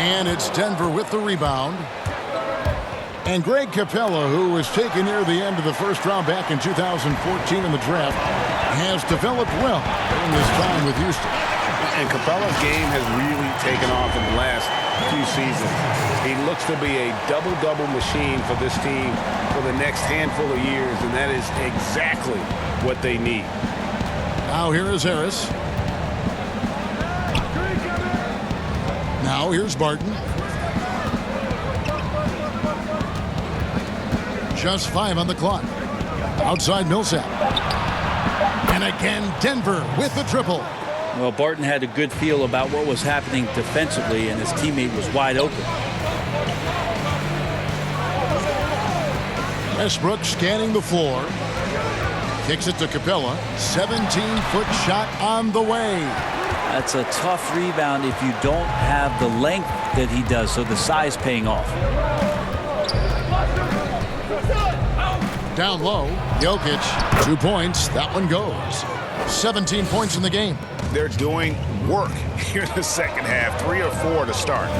And it's Denver with the rebound. And Greg Capella, who was taken near the end of the first round back in 2014 in the draft, has developed well during this time with Houston. And Capella's game has really taken off in the last few seasons. He looks to be a double-double machine for this team for the next handful of years, and that is exactly what they need. Now here is Harris. Now here's Barton. Just 5 on the clock. Outside Millsap. And again, Denver with the triple. Well, Barton had a good feel about what was happening defensively, and his teammate was wide open. Westbrook scanning the floor. Kicks it to Capella. 17-foot shot on the way. That's a tough rebound if you don't have the length that he does, so the size paying off. Down low, Jokic, 2 points. That one goes. 17 points in the game. They're doing work here in the second half, 3 or 4 to start.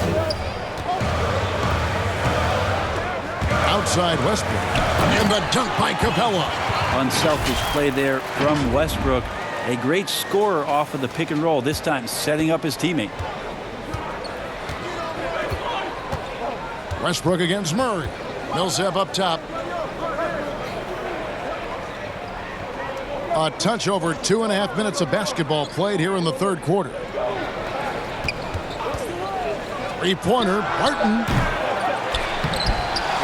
Outside Westbrook, and the dunk by Capella. Unselfish play there from Westbrook. A great scorer off of the pick and roll, this time setting up his teammate. Westbrook against Murray. Millsap up top. A touch over 2.5 minutes of basketball played here in the third quarter. Three-pointer, Barton.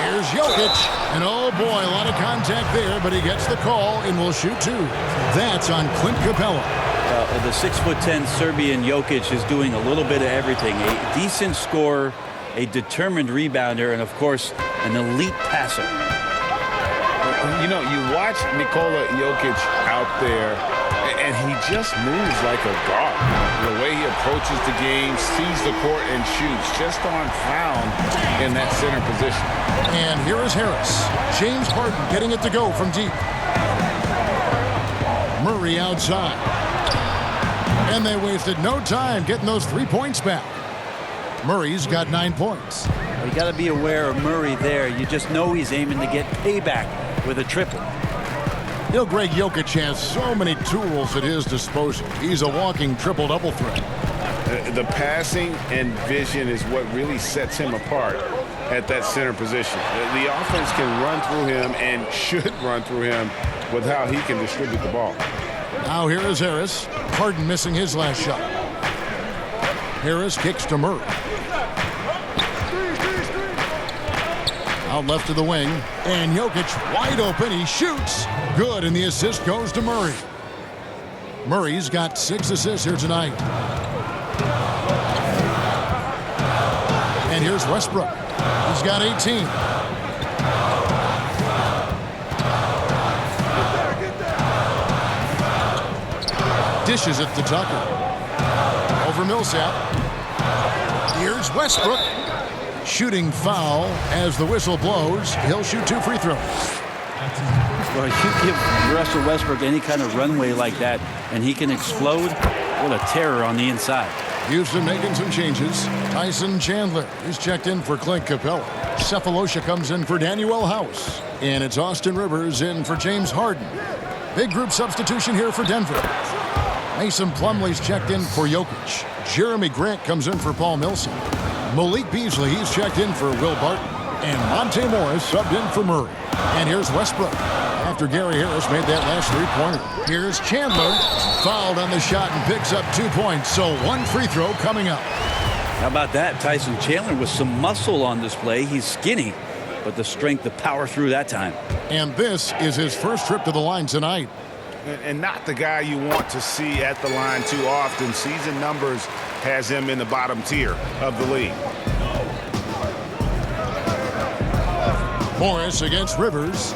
Here's Jokic. And oh boy, a lot of contact there, but he gets the call and will shoot two. That's on Clint Capella. The 6'10" Serbian Jokic is doing a little bit of everything. A decent scorer, a determined rebounder, and of course, an elite passer. You know, you watch Nikola Jokic out there, and he just moves like a guard. The way he approaches the game, sees the court, and shoots, just on found in that center position. And here is Harris. James Harden getting it to go from deep. Murray outside. And they wasted no time getting those 3 points back. Murray's got 9 points. You got to be aware of Murray there. You just know he's aiming to get payback with a triple. You know, Greg, Jokic has so many tools at his disposal. He's a walking triple-double threat. The passing and vision is what really sets him apart at that center position. The offense can run through him and should run through him with how he can distribute the ball. Now here is Harris. Harden missing his last shot. Harris kicks to Murray. Out left to the wing. And Jokic wide open. He shoots. Good, and the assist goes to Murray. Murray's got 6 assists here tonight. And here's Westbrook. He's got 18. Dishes it to Tucker. Over Millsap. Here's Westbrook. Shooting foul as the whistle blows. He'll shoot 2 free throws. Well, you give Russell Westbrook any kind of runway like that, and he can explode. What a terror on the inside. Houston making some changes. Tyson Chandler is checked in for Clint Capella. Cephalosha comes in for Danuel House. And it's Austin Rivers in for James Harden. Big group substitution here for Denver. Mason Plumlee's checked in for Jokic. Jeremy Grant comes in for Paul Millsap. Malik Beasley, he's checked in for Will Barton. And Monte Morris subbed in for Murray. And here's Westbrook after Gary Harris made that last three-pointer. Here's Chandler, fouled on the shot and picks up 2 points. So 1 free throw coming up. How about that? Tyson Chandler with some muscle on display. He's skinny, but the strength to power through that time. And this is his first trip to the line tonight. And not the guy you want to see at the line too often. Season numbers has him in the bottom tier of the league. Morris against Rivers.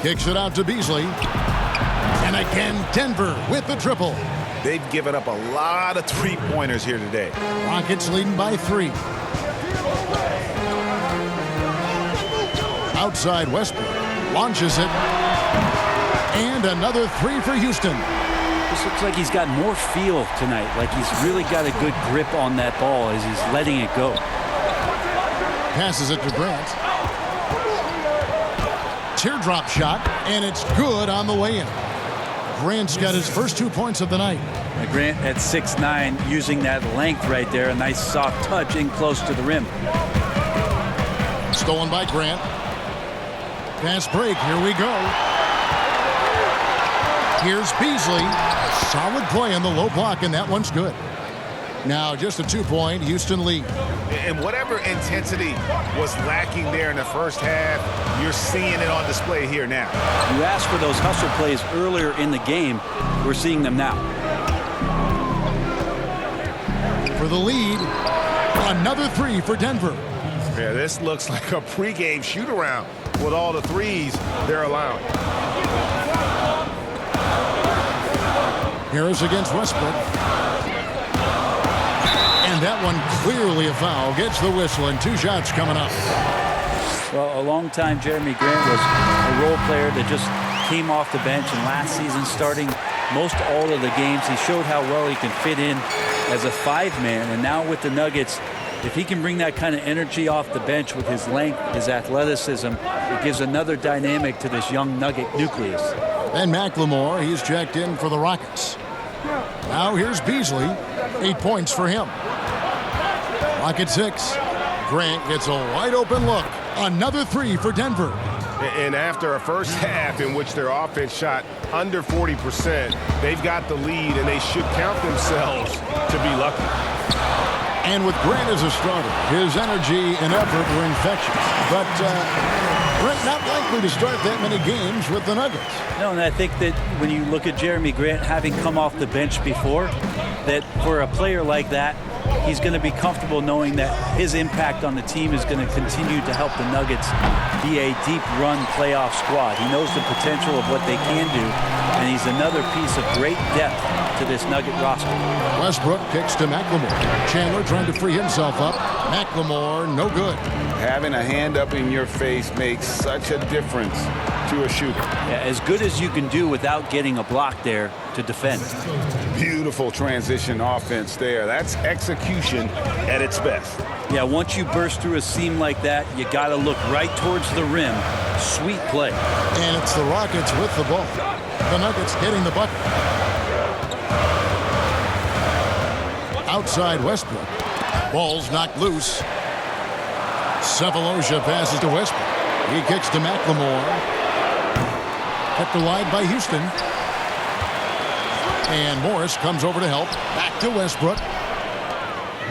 Kicks it out to Beasley. And again, Denver with the triple. They've given up a lot of three-pointers here today. Rockets leading by 3. Outside Westbrook. Launches it. And another 3 for Houston. This looks like he's got more feel tonight. Like he's really got a good grip on that ball as he's letting it go. Passes it to Grant. Teardrop shot, and it's good on the way in. Grant's got his first 2 points of the night. And Grant at 6'9", using that length right there. A nice soft touch in close to the rim. Stolen by Grant. Pass break, here we go. Here's Beasley. Solid play on the low block, and that one's good. Now just a 2-point Houston lead. And whatever intensity was lacking there in the first half, you're seeing it on display here now. You asked for those hustle plays earlier in the game. We're seeing them now. For the lead, another 3 for Denver. Yeah, this looks like a pregame shoot-around with all the threes they're allowing. Harris against Westbrook. And that one clearly a foul. Gets the whistle, and 2 shots coming up. Well, a long time Jeremy Grant was a role player that just came off the bench, and last season starting most all of the games. He showed how well he can fit in as a 5-man, and now with the Nuggets, if he can bring that kind of energy off the bench with his length, his athleticism, it gives another dynamic to this young Nugget nucleus. And McLemore, he's checked in for the Rockets. Now here's Beasley. 8 points for him. Rocket 6. Grant gets a wide open look. Another three for Denver. And after a first half in which their offense shot under 40%, they've got the lead, and they should count themselves to be lucky. And with Grant as a starter, his energy and effort were infectious. But Grant not likely to start that many games with the Nuggets. No, and I think that when you look at Jeremy Grant having come off the bench before, that for a player like that, he's going to be comfortable knowing that his impact on the team is going to continue to help the Nuggets be a deep run playoff squad. He knows the potential of what they can do, and he's another piece of great depth to this Nugget roster. Westbrook kicks to McLemore. Chandler trying to free himself up. McLemore, no good. Having a hand up in your face makes such a difference to a shooter. Yeah, as good as you can do without getting a block there to defend. Beautiful transition offense there. That's execution at its best. Yeah, once you burst through a seam like that, you got to look right towards the rim. Sweet play. And it's the Rockets with the ball. The Nuggets getting the bucket. Outside Westbrook. Ball's knocked loose. Sefolosha passes to Westbrook. He kicks to McLemore. Kept wide by Houston. And Morris comes over to help. Back to Westbrook.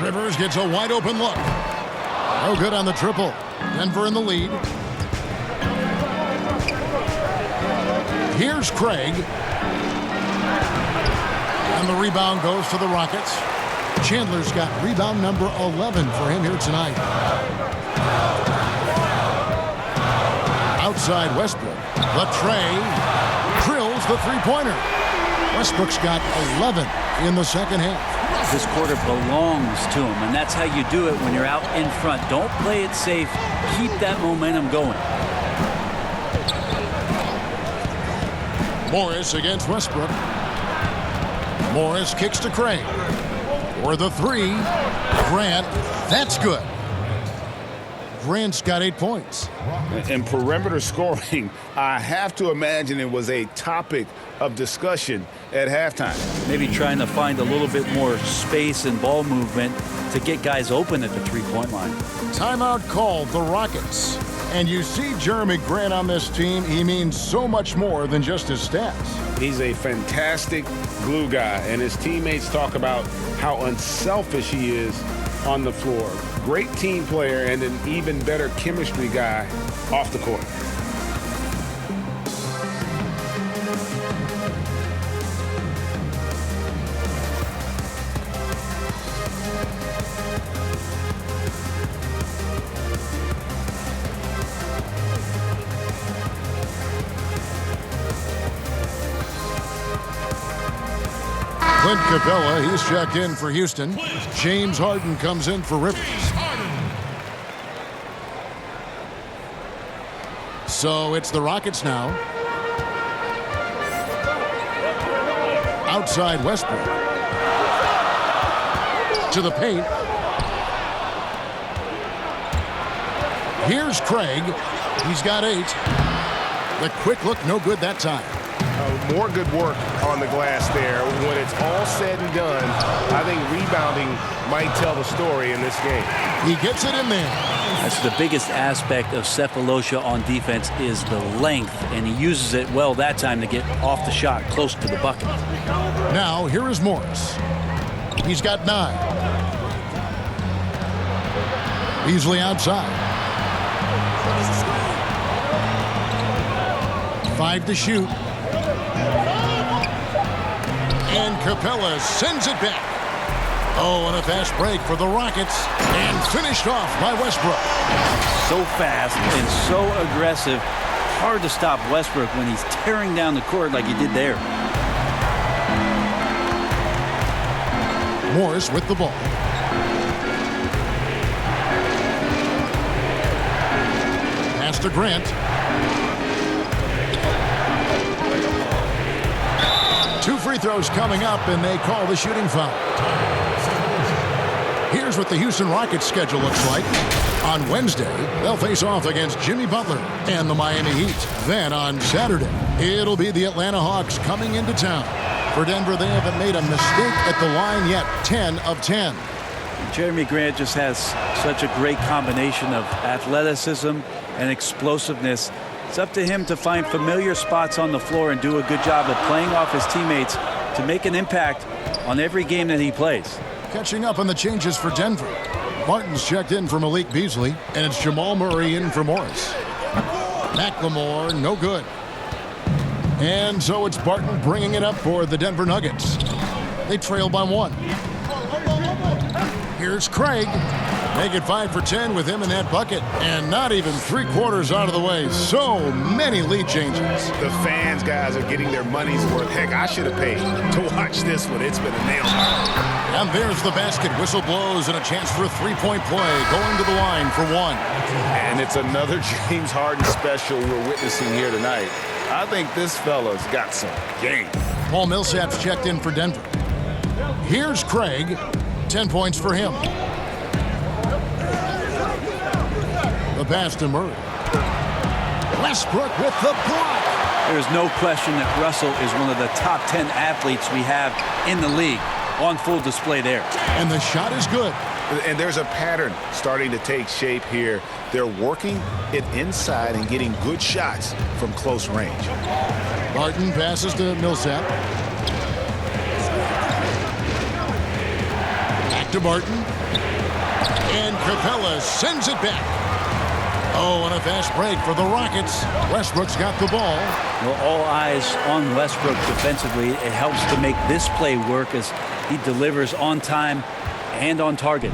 Rivers gets a wide open look. No good on the triple. Denver in the lead. Here's Craig. And the rebound goes to the Rockets. Chandler's got rebound number 11 for him here tonight. Outside Westbrook. Latrey drills the three-pointer. Westbrook's got 11 in the second half. This quarter belongs to him, and that's how you do it when you're out in front. Don't play it safe. Keep that momentum going. Morris against Westbrook. Morris kicks to Craig. For the three. Grant, that's good. Grant's got 8 points. And perimeter scoring, I have to imagine it was a topic of discussion at halftime. Maybe trying to find a little bit more space and ball movement to get guys open at the three-point line. Timeout called, the Rockets. And you see Jeremy Grant on this team, he means so much more than just his stats. He's a fantastic glue guy, and his teammates talk about how unselfish he is on the floor. Great team player and an even better chemistry guy off the court. Clint Capella, he's checked in for Houston. James Harden comes in for Rivers. So it's the Rockets now. Outside Westbrook. To the paint. Here's Craig. He's got 8. The quick look, no good that time. More good work on the glass there. When it's all said and done, I think rebounding might tell the story in this game. He gets it in there. That's the biggest aspect of Sefolosha on defense is the length, and he uses it well that time to get off the shot close to the bucket. Now, here is Morris. He's got 9. Beasley outside. 5 to shoot. And Capella sends it back. Oh, and a fast break for the Rockets. And finished off by Westbrook. So fast and so aggressive. Hard to stop Westbrook when he's tearing down the court like he did there. Morris with the ball. Pass to Grant. 2 free throws coming up, and they call the shooting foul. Here's what the Houston Rockets schedule looks like. On Wednesday, they'll face off against Jimmy Butler and the Miami Heat. Then on Saturday, it'll be the Atlanta Hawks coming into town. For Denver, they haven't made a mistake at the line yet. 10 of 10. Jeremy Grant just has such a great combination of athleticism and explosiveness. It's up to him to find familiar spots on the floor and do a good job of playing off his teammates to make an impact on every game that he plays. Catching up on the changes for Denver. Martin's checked in for Malik Beasley, and it's Jamal Murray in for Morris. McLemore, no good. And so it's Barton bringing it up for the Denver Nuggets. They trail by 1. Here's Craig. Make it 5 for 10 with him in that bucket. And not even 3/4 out of the way. So many lead changes. The fans, guys, are getting their money's worth. Heck, I should have paid to watch this one. It's been a nail-biter. And there's the basket. Whistle blows and a chance for a 3-point play. Going to the line for 1. And it's another James Harden special we're witnessing here tonight. I think this fella's got some game. Paul Millsap's checked in for Denver. Here's Craig. 10 points for him. The pass to Murray. Westbrook with the block. There's no question that Russell is one of the top 10 athletes we have in the league. On full display there. And the shot is good. And there's a pattern starting to take shape here. They're working it inside and getting good shots from close range. Barton passes to Millsap. Back to Barton. And Capella sends it back. Oh, and a fast break for the Rockets. Westbrook's got the ball. Well, all eyes on Westbrook defensively. It helps to make this play work as he delivers on time and on target.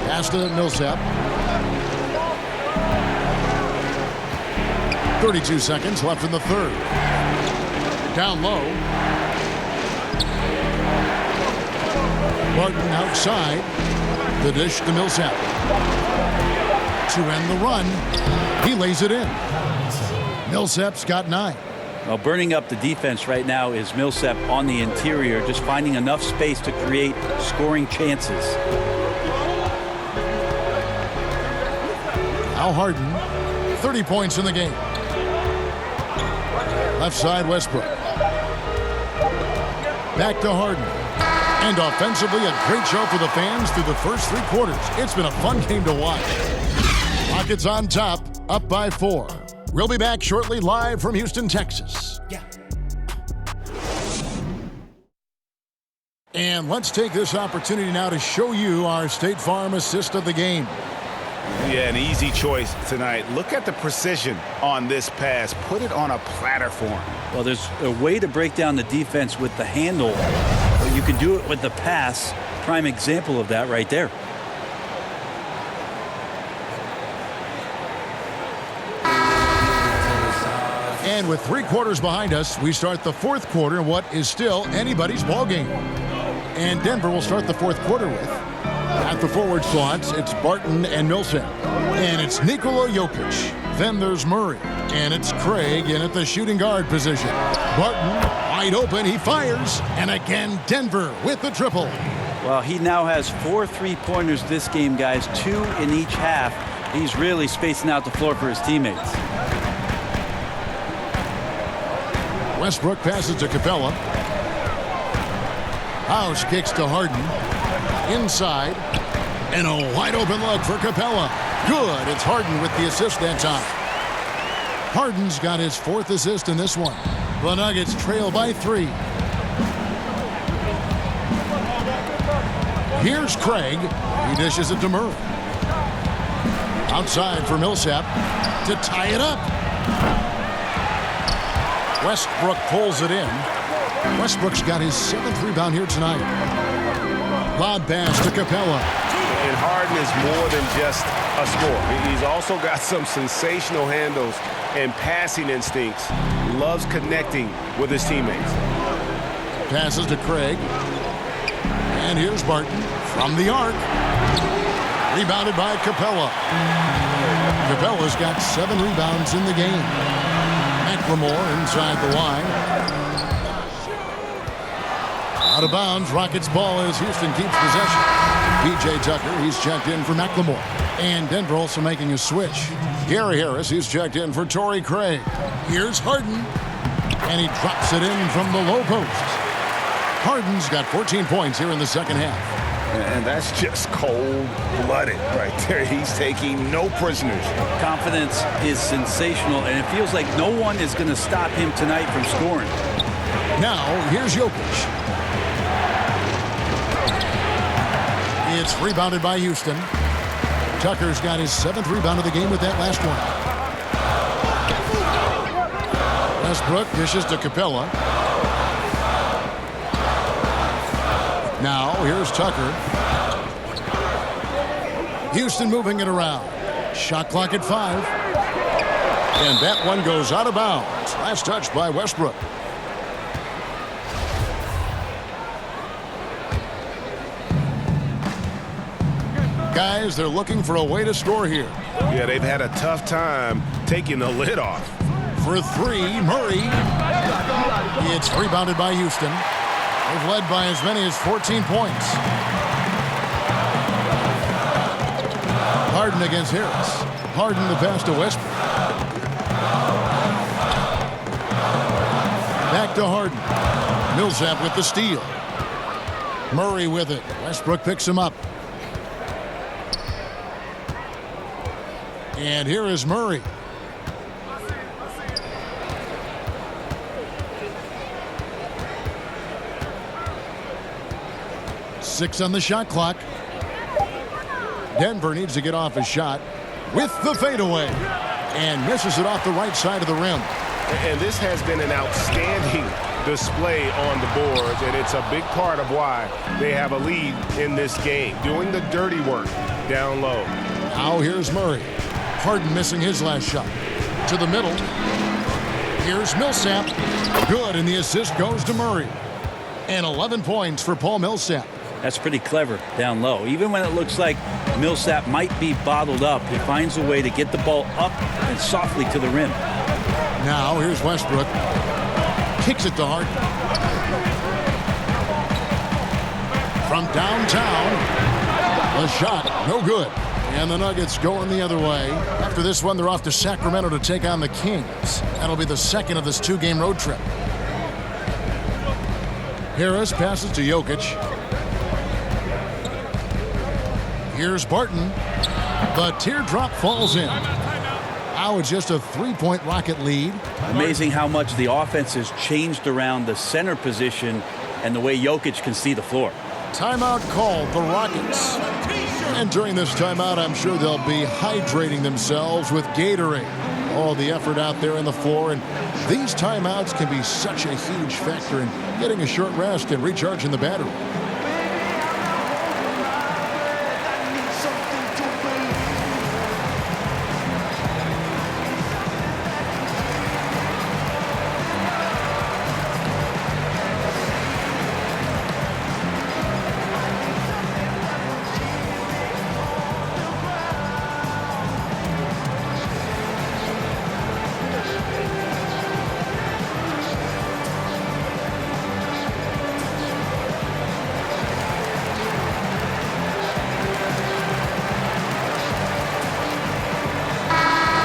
Pass to Millsap. 32 seconds left in the third. Down low. Barton outside. The dish to Millsap. To end the run, he lays it in. Millsap's got 9. Well, burning up the defense right now is Millsap on the interior, just finding enough space to create scoring chances. Al Harden, 30 points in the game. Left side, Westbrook. Back to Harden. And offensively, a great show for the fans through the first 3 quarters. It's been a fun game to watch. Rockets on top, up by 4. We'll be back shortly, live from Houston, Texas. And let's take this opportunity now to show you our State Farm assist of the game. Yeah, an easy choice tonight. Look at the precision on this pass. Put it on a platter for him. Well, there's a way to break down the defense with the handle, but you can do it with the pass. Prime example of that right there. And with 3 quarters behind us, we start the 4th quarter in what is still anybody's ball game. And Denver will start the 4th quarter with, at the forward spots, it's Barton and Millsap. And it's Nikola Jokic. Then there's Murray. And it's Craig in at the shooting guard position. Barton, wide open, he fires. And again, Denver with the triple. Well, he now has 4 3-pointers this game, guys, 2 in each half. He's really spacing out the floor for his teammates. Westbrook passes to Capella. House kicks to Harden. Inside. And a wide open look for Capella. Good. It's Harden with the assist that time. Harden's got his 4th assist in this one. The Nuggets trail by 3. Here's Craig. He dishes it to Murray. Outside for Millsap to tie it up. Westbrook pulls it in. Westbrook's got his 7th rebound here tonight. Lob pass to Capella. And Harden is more than just a scorer. He's also got some sensational handles and passing instincts. Loves connecting with his teammates. Passes to Craig. And here's Barton from the arc. Rebounded by Capella. Capella's got 7 rebounds in the game. McLemore inside the line. Out of bounds, Rockets ball as Houston keeps possession. P.J. Tucker, he's checked in for McLemore. And Denver also making a switch. Gary Harris, he's checked in for Torrey Craig. Here's Harden. And he drops it in from the low post. Harden's got 14 points here in the second half. And that's just cold-blooded right there. He's taking no prisoners. Confidence is sensational, and it feels like no one is going to stop him tonight from scoring. Now, here's Jokic. It's rebounded by Houston. Tucker's got his 7th rebound of the game with that last one. Westbrook dishes to Capella. Now, here's Tucker. Houston moving it around. Shot clock at 5. And that one goes out of bounds. Last touch by Westbrook. Guys, they're looking for a way to score here. Yeah, they've had a tough time taking the lid off. For 3, Murray. It's rebounded by Houston. They've led by as many as 14 points. Harden against Harris. Harden the pass to Westbrook. Back to Harden. Millsap with the steal. Murray with it. Westbrook picks him up. And here is Murray. Six on the shot clock. Denver needs to get off a shot with the fadeaway and misses it off the right side of the rim. And this has been an outstanding display on the boards, and it's a big part of why they have a lead in this game, doing the dirty work down low. Now here's Murray. Harden missing his last shot. To the middle. Here's Millsap. Good, and the assist goes to Murray. And 11 points for Paul Millsap. That's pretty clever down low. Even when it looks like Millsap might be bottled up, he finds a way to get the ball up and softly to the rim. Now here's Westbrook. Kicks it to Harden. From downtown. The shot, no good. And the Nuggets going the other way. After this one, they're off to Sacramento to take on the Kings. That'll be the second of this 2-game road trip. Harris passes to Jokic. Here's Barton. The teardrop falls in. Now it's just a 3-point Rocket lead. Amazing how much the offense has changed around the center position and the way Jokic can see the floor. Timeout called, the Rockets. And during this timeout, I'm sure they'll be hydrating themselves with Gatorade. All the effort out there on the floor, and these timeouts can be such a huge factor in getting a short rest and recharging the battery.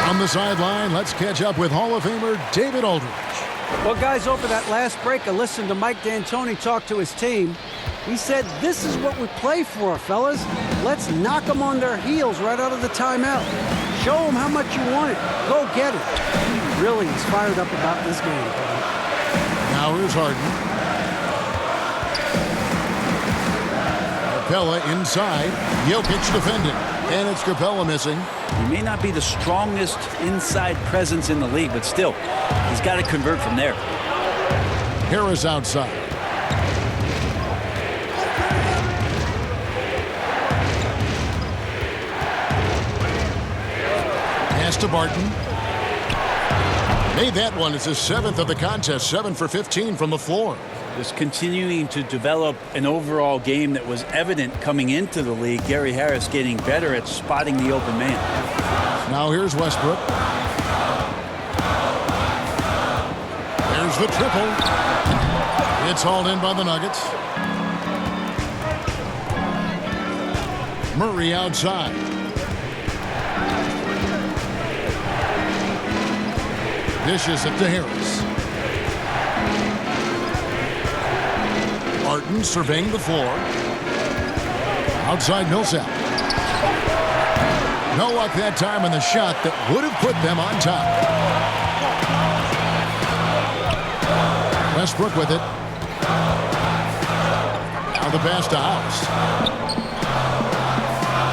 On the sideline, let's catch up with Hall of Famer David Aldridge. Well, guys, over that last break, I listened to Mike D'Antoni talk to his team. He said, this is what we play for, fellas. Let's knock them on their heels right out of the timeout. Show them how much you want it. Go get it. He really is fired up about this game. Now here's Harden. Capella inside. Jokic defending. And it's Capella missing. He may not be the strongest inside presence in the league, but still, he's got to convert from there. Harris outside. Pass to Barton. Made that one. It's his 7th of the contest. 7 for 15 from the floor. Just continuing to develop an overall game that was evident coming into the league. Gary Harris getting better at spotting the open man. Now here's Westbrook. There's the triple. It's hauled in by the Nuggets. Murray outside. Dishes it to Harris. Barton surveying the floor. Outside Millsap. No luck that time in the shot that would have put them on top. Westbrook with it. Now the pass to House.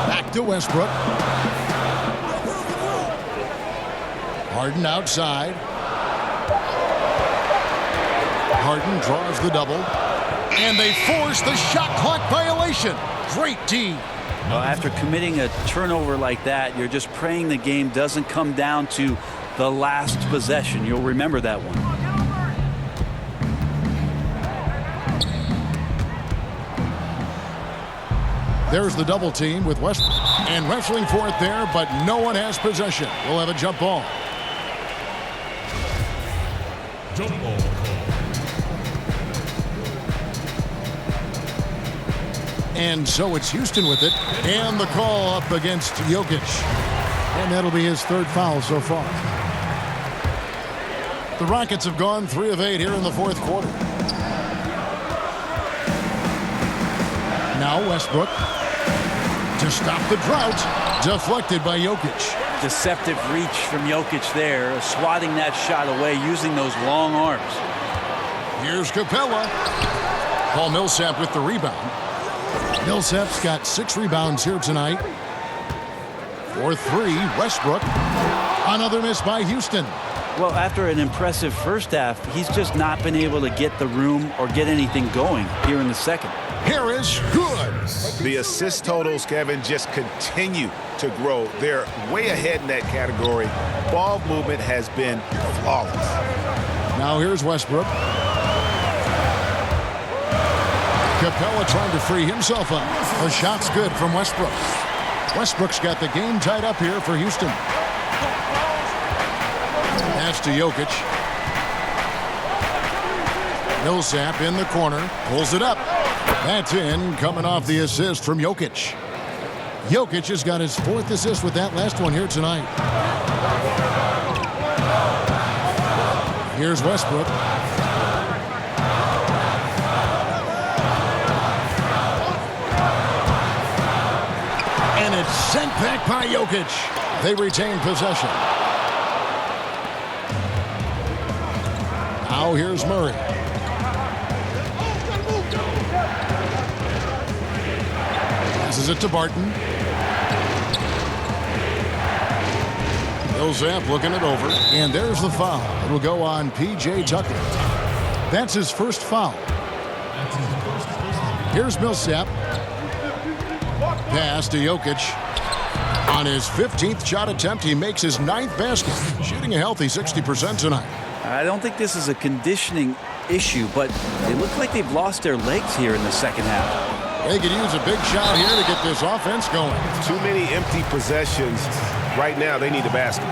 Back to Westbrook. Harden outside. Harden draws the double. And they force the shot clock violation. Great D. Well, after committing a turnover like that, you're just praying the game doesn't come down to the last possession. You'll remember that one. There's the double team with Westbrook. And wrestling for it there, but no one has possession. We'll have a jump ball. Jump ball. And so it's Houston with it. And the call up against Jokic. And that'll be his third foul so far. The Rockets have gone 3 of 8 here in the fourth quarter. Now Westbrook to stop the drought. Deflected by Jokic. Deceptive reach from Jokic there, swatting that shot away using those long arms. Here's Capella. Paul Millsap with the rebound. Millsap's got 6 rebounds here tonight. For 3, Westbrook. Another miss by Houston. Well, after an impressive first half, he's just not been able to get the room or get anything going here in the second. Here is good. The assist totals, Kevin, just continue to grow. They're way ahead in that category. Ball movement has been flawless. Now here's Westbrook. Capella trying to free himself up. The shot's good from Westbrook. Westbrook's got the game tied up here for Houston. Pass to Jokic. Millsap in the corner. Pulls it up. That's in, coming off the assist from Jokic. Jokic has got his 4th assist with that last one here tonight. Here's Westbrook. And it's sent back by Jokic. They retain possession. Now here's Murray. Passes it to Barton. Millsap looking it over. And there's the foul. It'll go on P.J. Tucker. That's his first foul. Here's Millsap. Pass to Jokic. On his 15th shot attempt, he makes his 9th basket. Shooting a healthy 60% tonight. I don't think this is a conditioning issue, but they look like they've lost their legs here in the second half. They could use a big shot here to get this offense going. Too many empty possessions. Right now, they need a basket.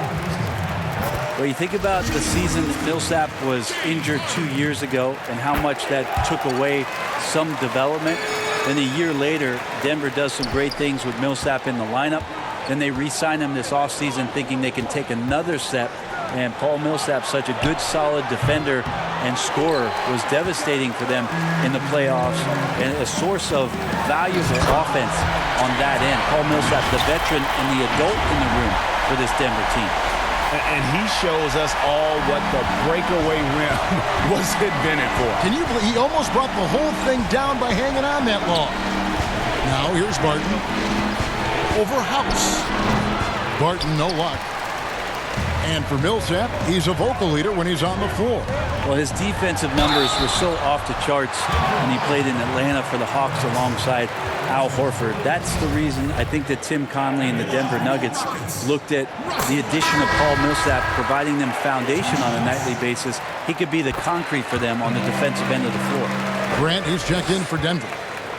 Well, you think about the season that Millsap was injured 2 years ago and how much that took away some development. Then a year later, Denver does some great things with Millsap in the lineup. Then they re-sign him this offseason thinking they can take another step. And Paul Millsap, such a good, solid defender and scorer, was devastating for them in the playoffs and a source of valuable offense on that end. Paul Millsap, the veteran and the adult in the room for this Denver team. And he shows us all what the breakaway rim was invented for. Can you believe he almost brought the whole thing down by hanging on that long? Now here's Barton. Over House. Barton, no luck. And for Millsap, he's a vocal leader when he's on the floor. Well, his defensive numbers were so off the charts when he played in Atlanta for the Hawks alongside Al Horford. That's the reason I think that Tim Connelly and the Denver Nuggets looked at the addition of Paul Millsap, providing them foundation on a nightly basis. He could be the concrete for them on the defensive end of the floor. Grant, he's checked in for Denver.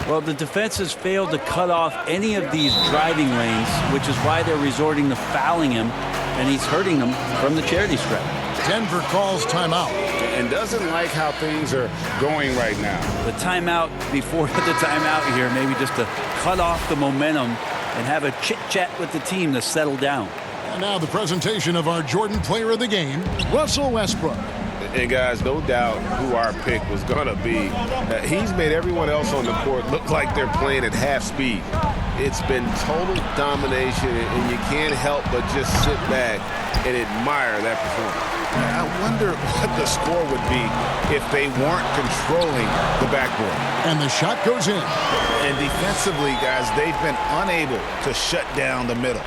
Well, the defense has failed to cut off any of these driving lanes, which is why they're resorting to fouling him, and he's hurting them from the charity stripe. Denver calls timeout. And doesn't like how things are going right now. The timeout before the timeout here, maybe just to cut off the momentum and have a chit-chat with the team to settle down. And now the presentation of our Jordan Player of the Game, Russell Westbrook. And guys, no doubt who our pick was going to be. He's made everyone else on the court look like they're playing at half speed. It's been total domination, and you can't help but just sit back and admire that performance. I wonder what the score would be if they weren't controlling the backboard. And the shot goes in. And defensively, guys, they've been unable to shut down the middle.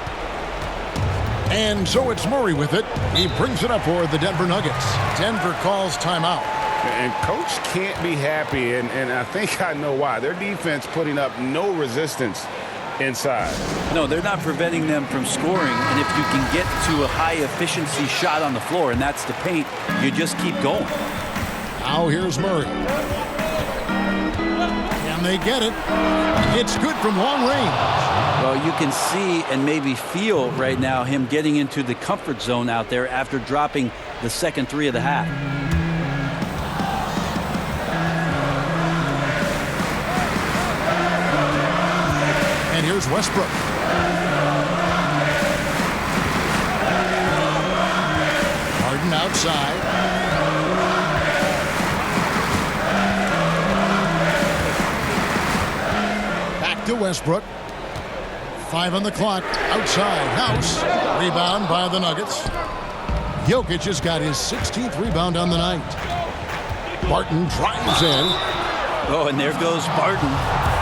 And so it's Murray with it. He brings it up for the Denver Nuggets. Denver calls timeout. And Coach can't be happy, and I think I know why. Their defense putting up no resistance inside. No, they're not preventing them from scoring, and if you can get to a high-efficiency shot on the floor, and that's the paint, you just keep going. Now here's Murray. And they get it. It's good from long range. Well, you can see and maybe feel right now him getting into the comfort zone out there after dropping the second three of the half. And here's Westbrook. Harden outside. Back to Westbrook. 5 on the clock. Outside. House. Rebound by the Nuggets. Jokic has got his 16th rebound on the night. Barton drives in. Oh, and there goes Barton.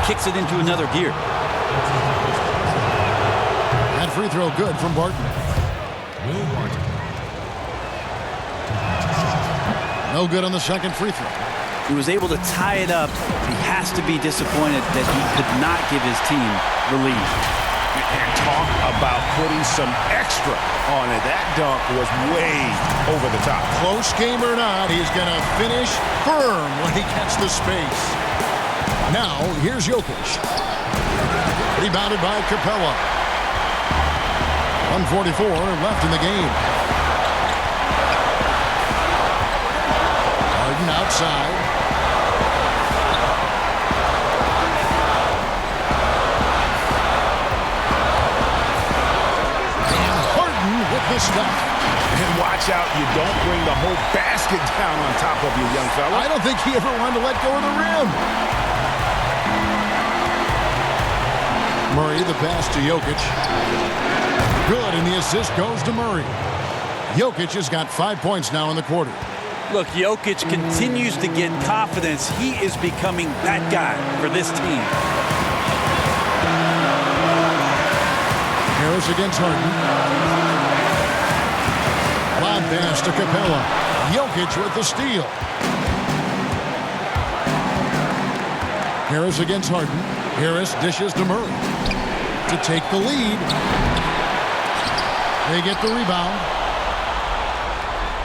Kicks it into another gear. That free throw good from Barton. No good on the second free throw. He was able to tie it up. He has to be disappointed that he could not give his team the lead. And talk about putting some extra on it. That dunk was way over the top. Close game or not, he's going to finish firm when he gets the space. Now, here's Jokic. Rebounded by Capella. 1:44 left in the game. Harden outside. And Harden with the stuff. And watch out, you don't bring the whole basket down on top of you, young fella. I don't think he ever wanted to let go of the rim. Murray, the pass to Jokic. Good, and the assist goes to Murray. Jokic has got 5 points now in the quarter. Look, Jokic continues to get confidence. He is becoming that guy for this team. Harris against Harden. Lob pass to Capella. Jokic with the steal. Harris against Harden. Harris dishes to Murray to take the lead. They get the rebound.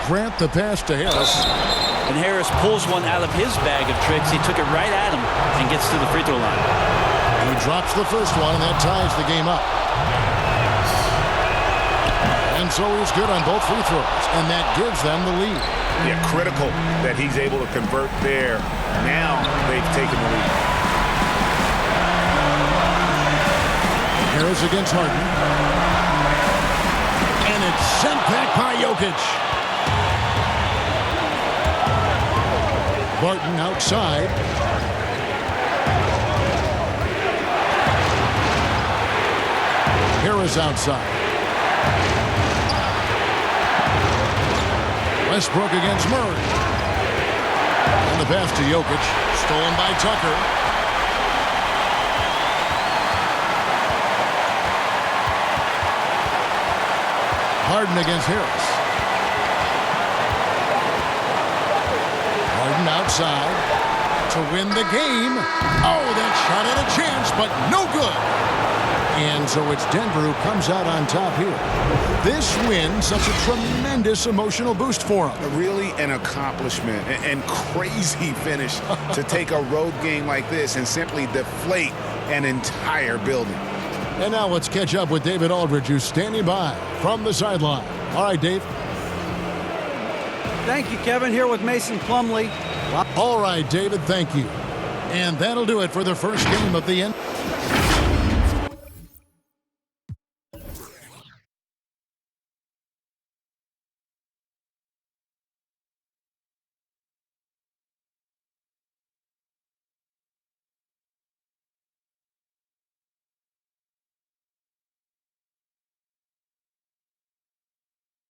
Grant the pass to Harris. And Harris pulls one out of his bag of tricks. He took it right at him and gets to the free throw line. He drops the first one, and that ties the game up. And so he's good on both free throws, and that gives them the lead. Yeah, critical that he's able to convert there. Now they've taken the lead. Harris against Harden. And it's sent back by Jokic. Barton outside. Harris outside. Westbrook against Murray. And the pass to Jokic. Stolen by Tucker. Harden against Harris. Harden outside to win the game. Oh, that shot had a chance, but no good. And so it's Denver who comes out on top here. This win, such a tremendous emotional boost for them. Really an accomplishment and crazy finish to take a road game like this and simply deflate an entire building. And now let's catch up with David Aldridge, who's standing by from the sideline. All right, Dave. Thank you, Kevin. Here with Mason Plumlee. All right, David, thank you. And that'll do it for the first game of the end.